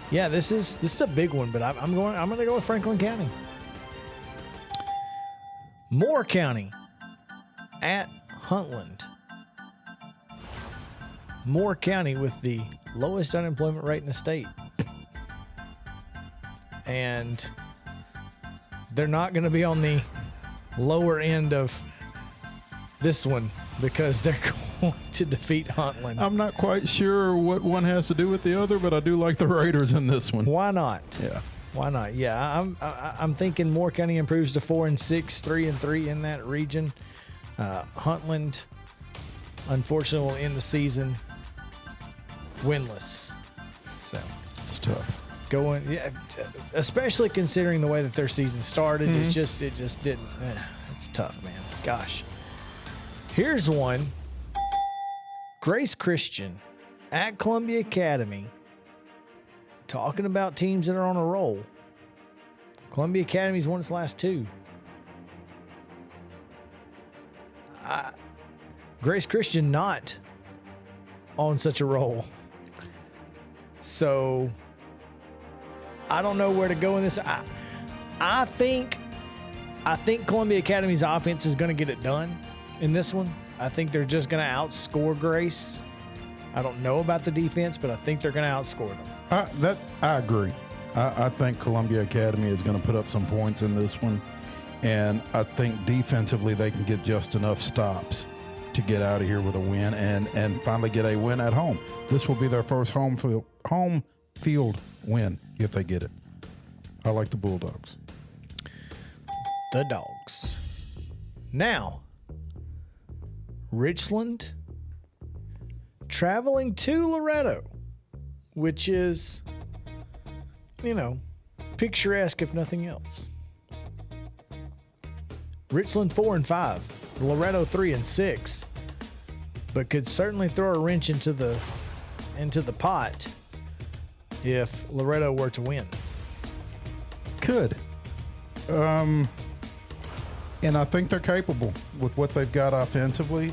yeah, this is a big one, but I'm going to go with Franklin County. Moore County at Huntland. Moore County with the lowest unemployment rate in the state. And they're not going to be on the lower end of this one because they're going to defeat Huntland. I'm not quite sure what one has to do with the other, but I do like the Raiders in this one. Why not? Yeah. Why not? Yeah, I'm thinking Moore County improves to 4-6, 3-3 in that region. Huntland, unfortunately, will end the season winless. So It's tough. especially considering the way that their season started. Mm-hmm. It just didn't. It's tough, man. Gosh. Here's one. Grace Christian at Columbia Academy. Talking about teams that are on a roll. Columbia Academy's won its last 2. Grace Christian not on such a roll. So I don't know where to go in this. I think Columbia Academy's offense is going to get it done in this one. I think they're just going to outscore Grace. I don't know about the defense, but I think they're going to outscore them. I agree. I think Columbia Academy is going to put up some points in this one, and I think defensively they can get just enough stops to get out of here with a win and finally get a win at home. This will be their first home field win if they get it. I like the Bulldogs. The Dogs. Now, Richland traveling to Loretto, which is, picturesque if nothing else. Richland 4-5, Loretto 3-6, but could certainly throw a wrench into the pot if Loretto were to win. Could. And I think they're capable with what they've got offensively.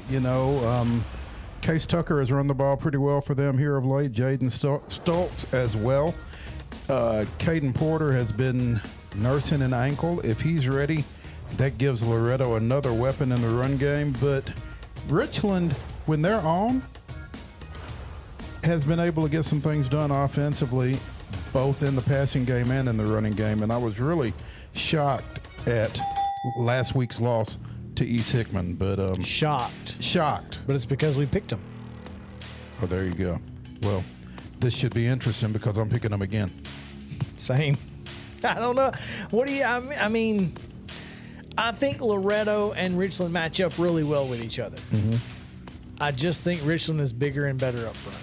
Case Tucker has run the ball pretty well for them here of late. Jaden Stoltz as well. Caden Porter has been nursing an ankle. If he's ready, that gives Loretto another weapon in the run game. But Richland, when they're on, has been able to get some things done offensively, both in the passing game and in the running game. And I was really shocked at last week's loss to East Hickman. But shocked. But it's because we picked them. Oh, there you go. Well, this should be interesting because I'm picking them again. Same. I don't know. What do you? I mean, I think Loretto and Richland match up really well with each other. Mm-hmm. I just think Richland is bigger and better up front.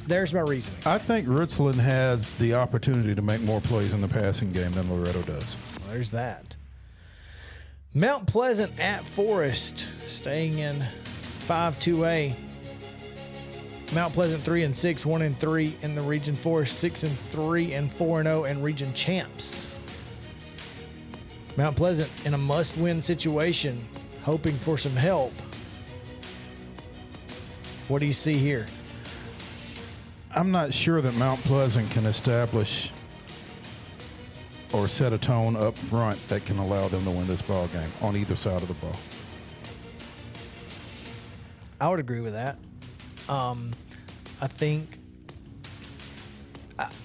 There's my reasoning. I think Richland has the opportunity to make more plays in the passing game than Loretto does. Well, there's that. Mount Pleasant at Forest, staying in 5-2A. Mount Pleasant 3-6, 1-3 in the region. Forest 6-3 and 4-0 and region champs. Mount Pleasant in a must-win situation, hoping for some help. What do you see here? I'm not sure that Mount Pleasant can establish or set a tone up front that can allow them to win this ball game on either side of the ball. I would agree with that. I think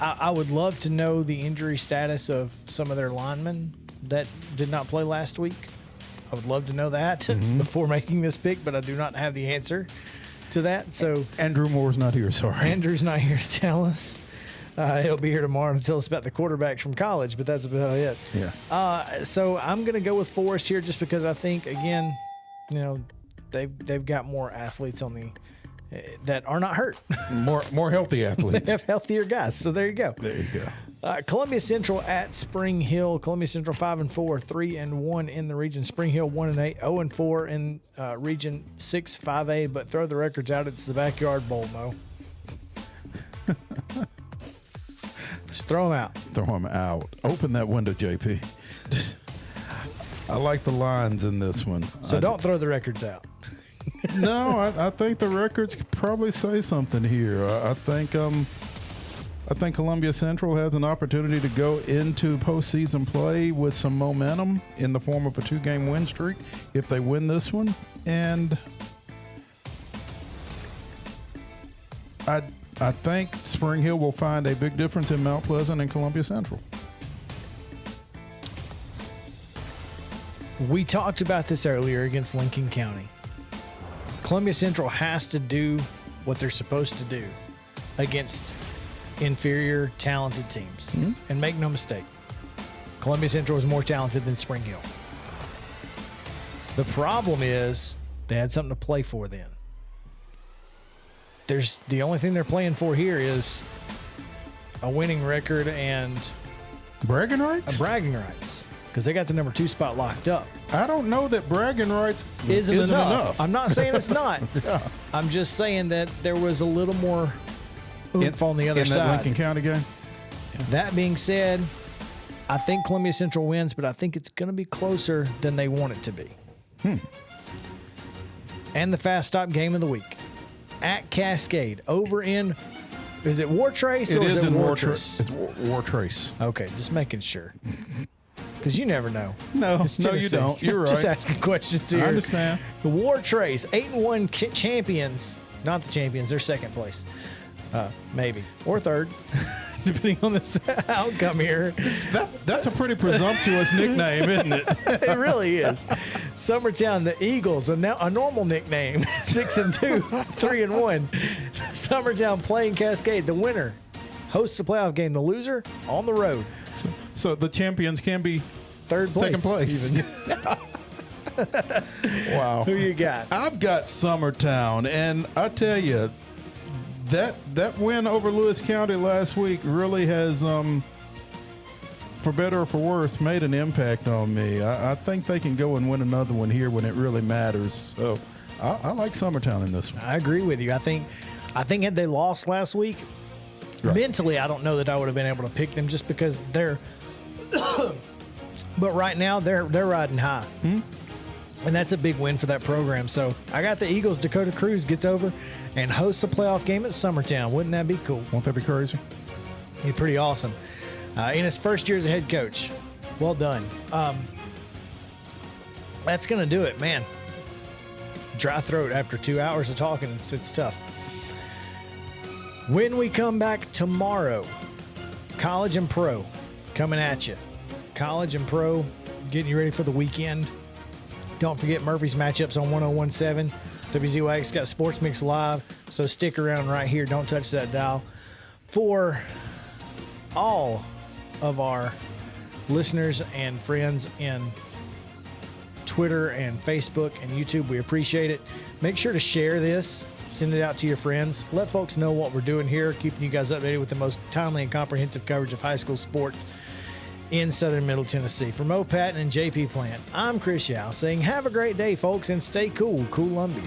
I would love to know the injury status of some of their linemen that did not play last week. I would love to know that before making this pick, but I do not have the answer to that. So Andrew Moore's not here, sorry. Andrew's not here to tell us. He'll be here tomorrow to tell us about the quarterbacks from college, but that's about it. Yeah. So I'm going to go with Forest here just because I think, again, they've got more athletes on the that are not hurt. More healthy athletes. They have healthier guys. So there you go. There you go. Columbia Central at Spring Hill. Columbia Central 5-4, 3-1 in the region. Spring Hill 1-8, 0-4 in region 6, 5A. But throw the records out. It's the backyard bowl, Mo. Just throw them out. Throw them out. Open that window, JP. I like the lines in this one. So don't throw the records out. No, I think the records could probably say something here. I think Columbia Central has an opportunity to go into postseason play with some momentum in the form of a 2-game win streak if they win this one. And I think Spring Hill will find a big difference in Mount Pleasant and Columbia Central. We talked about this earlier against Lincoln County. Columbia Central has to do what they're supposed to do against inferior, talented teams. Mm-hmm. And make no mistake, Columbia Central is more talented than Spring Hill. The problem is they had something to play for then. The only thing they're playing for here is a winning record and bragging rights? Bragging rights. because they got the number 2 spot locked up. I don't know that bragging rights Isn't enough. I'm not saying it's not. Yeah. I'm just saying that there was a little more oomph on the other in that side. Lincoln County game. That being said, I think Columbia Central wins, but I think it's going to be closer than they want it to be. And the fast stop game of the week at Cascade over in, is it War Trace or is it in War Trace. Trace? It's War Trace. Okay, just making sure. Because you never know. No, It's no, you Tennessee. don't. You're right. Just asking questions here. I understand. The War Trace, 8-1 champions. Not the champions, they're second place. Maybe. Or third, depending on the outcome here. That's a pretty presumptuous nickname, isn't it? It really is. Summertown, the Eagles, a normal nickname, 6-2, 3-1. Summertown playing Cascade, the winner hosts the playoff game. The loser on the road. So the champions can be Third place. second place. Even. Wow. Who you got? I've got Summertown, and I tell you, that win over Lewis County last week really has, for better or for worse, made an impact on me. I think they can go and win another one here when it really matters. So I like Summertown in this one. I agree with you. I think had they lost last week, Right. mentally, I don't know that I would have been able to pick them just because they're. But right now they're riding high, and that's a big win for that program. So I got the Eagles. Dakota Cruz gets over and hosts a playoff game at Summertown. Wouldn't that be cool? Won't that be crazy? Be pretty awesome. In his first year as a head coach, well done. That's gonna do it, man. Dry throat after 2 hours of talking. It's tough. When we come back tomorrow, college and pro coming at you. College and pro getting you ready for the weekend. Don't forget Murphy's matchups on 1017. WZYX got Sports Mix Live, so stick around right here. Don't touch that dial. For all of our listeners and friends in Twitter and Facebook and YouTube, we appreciate it. Make sure to share this. Send it out to your friends. Let folks know what we're doing here, keeping you guys updated with the most timely and comprehensive coverage of high school sports in Southern Middle Tennessee. For Patton and JP Plant, I'm Chris Yao saying have a great day, folks, and stay cool, Columbia.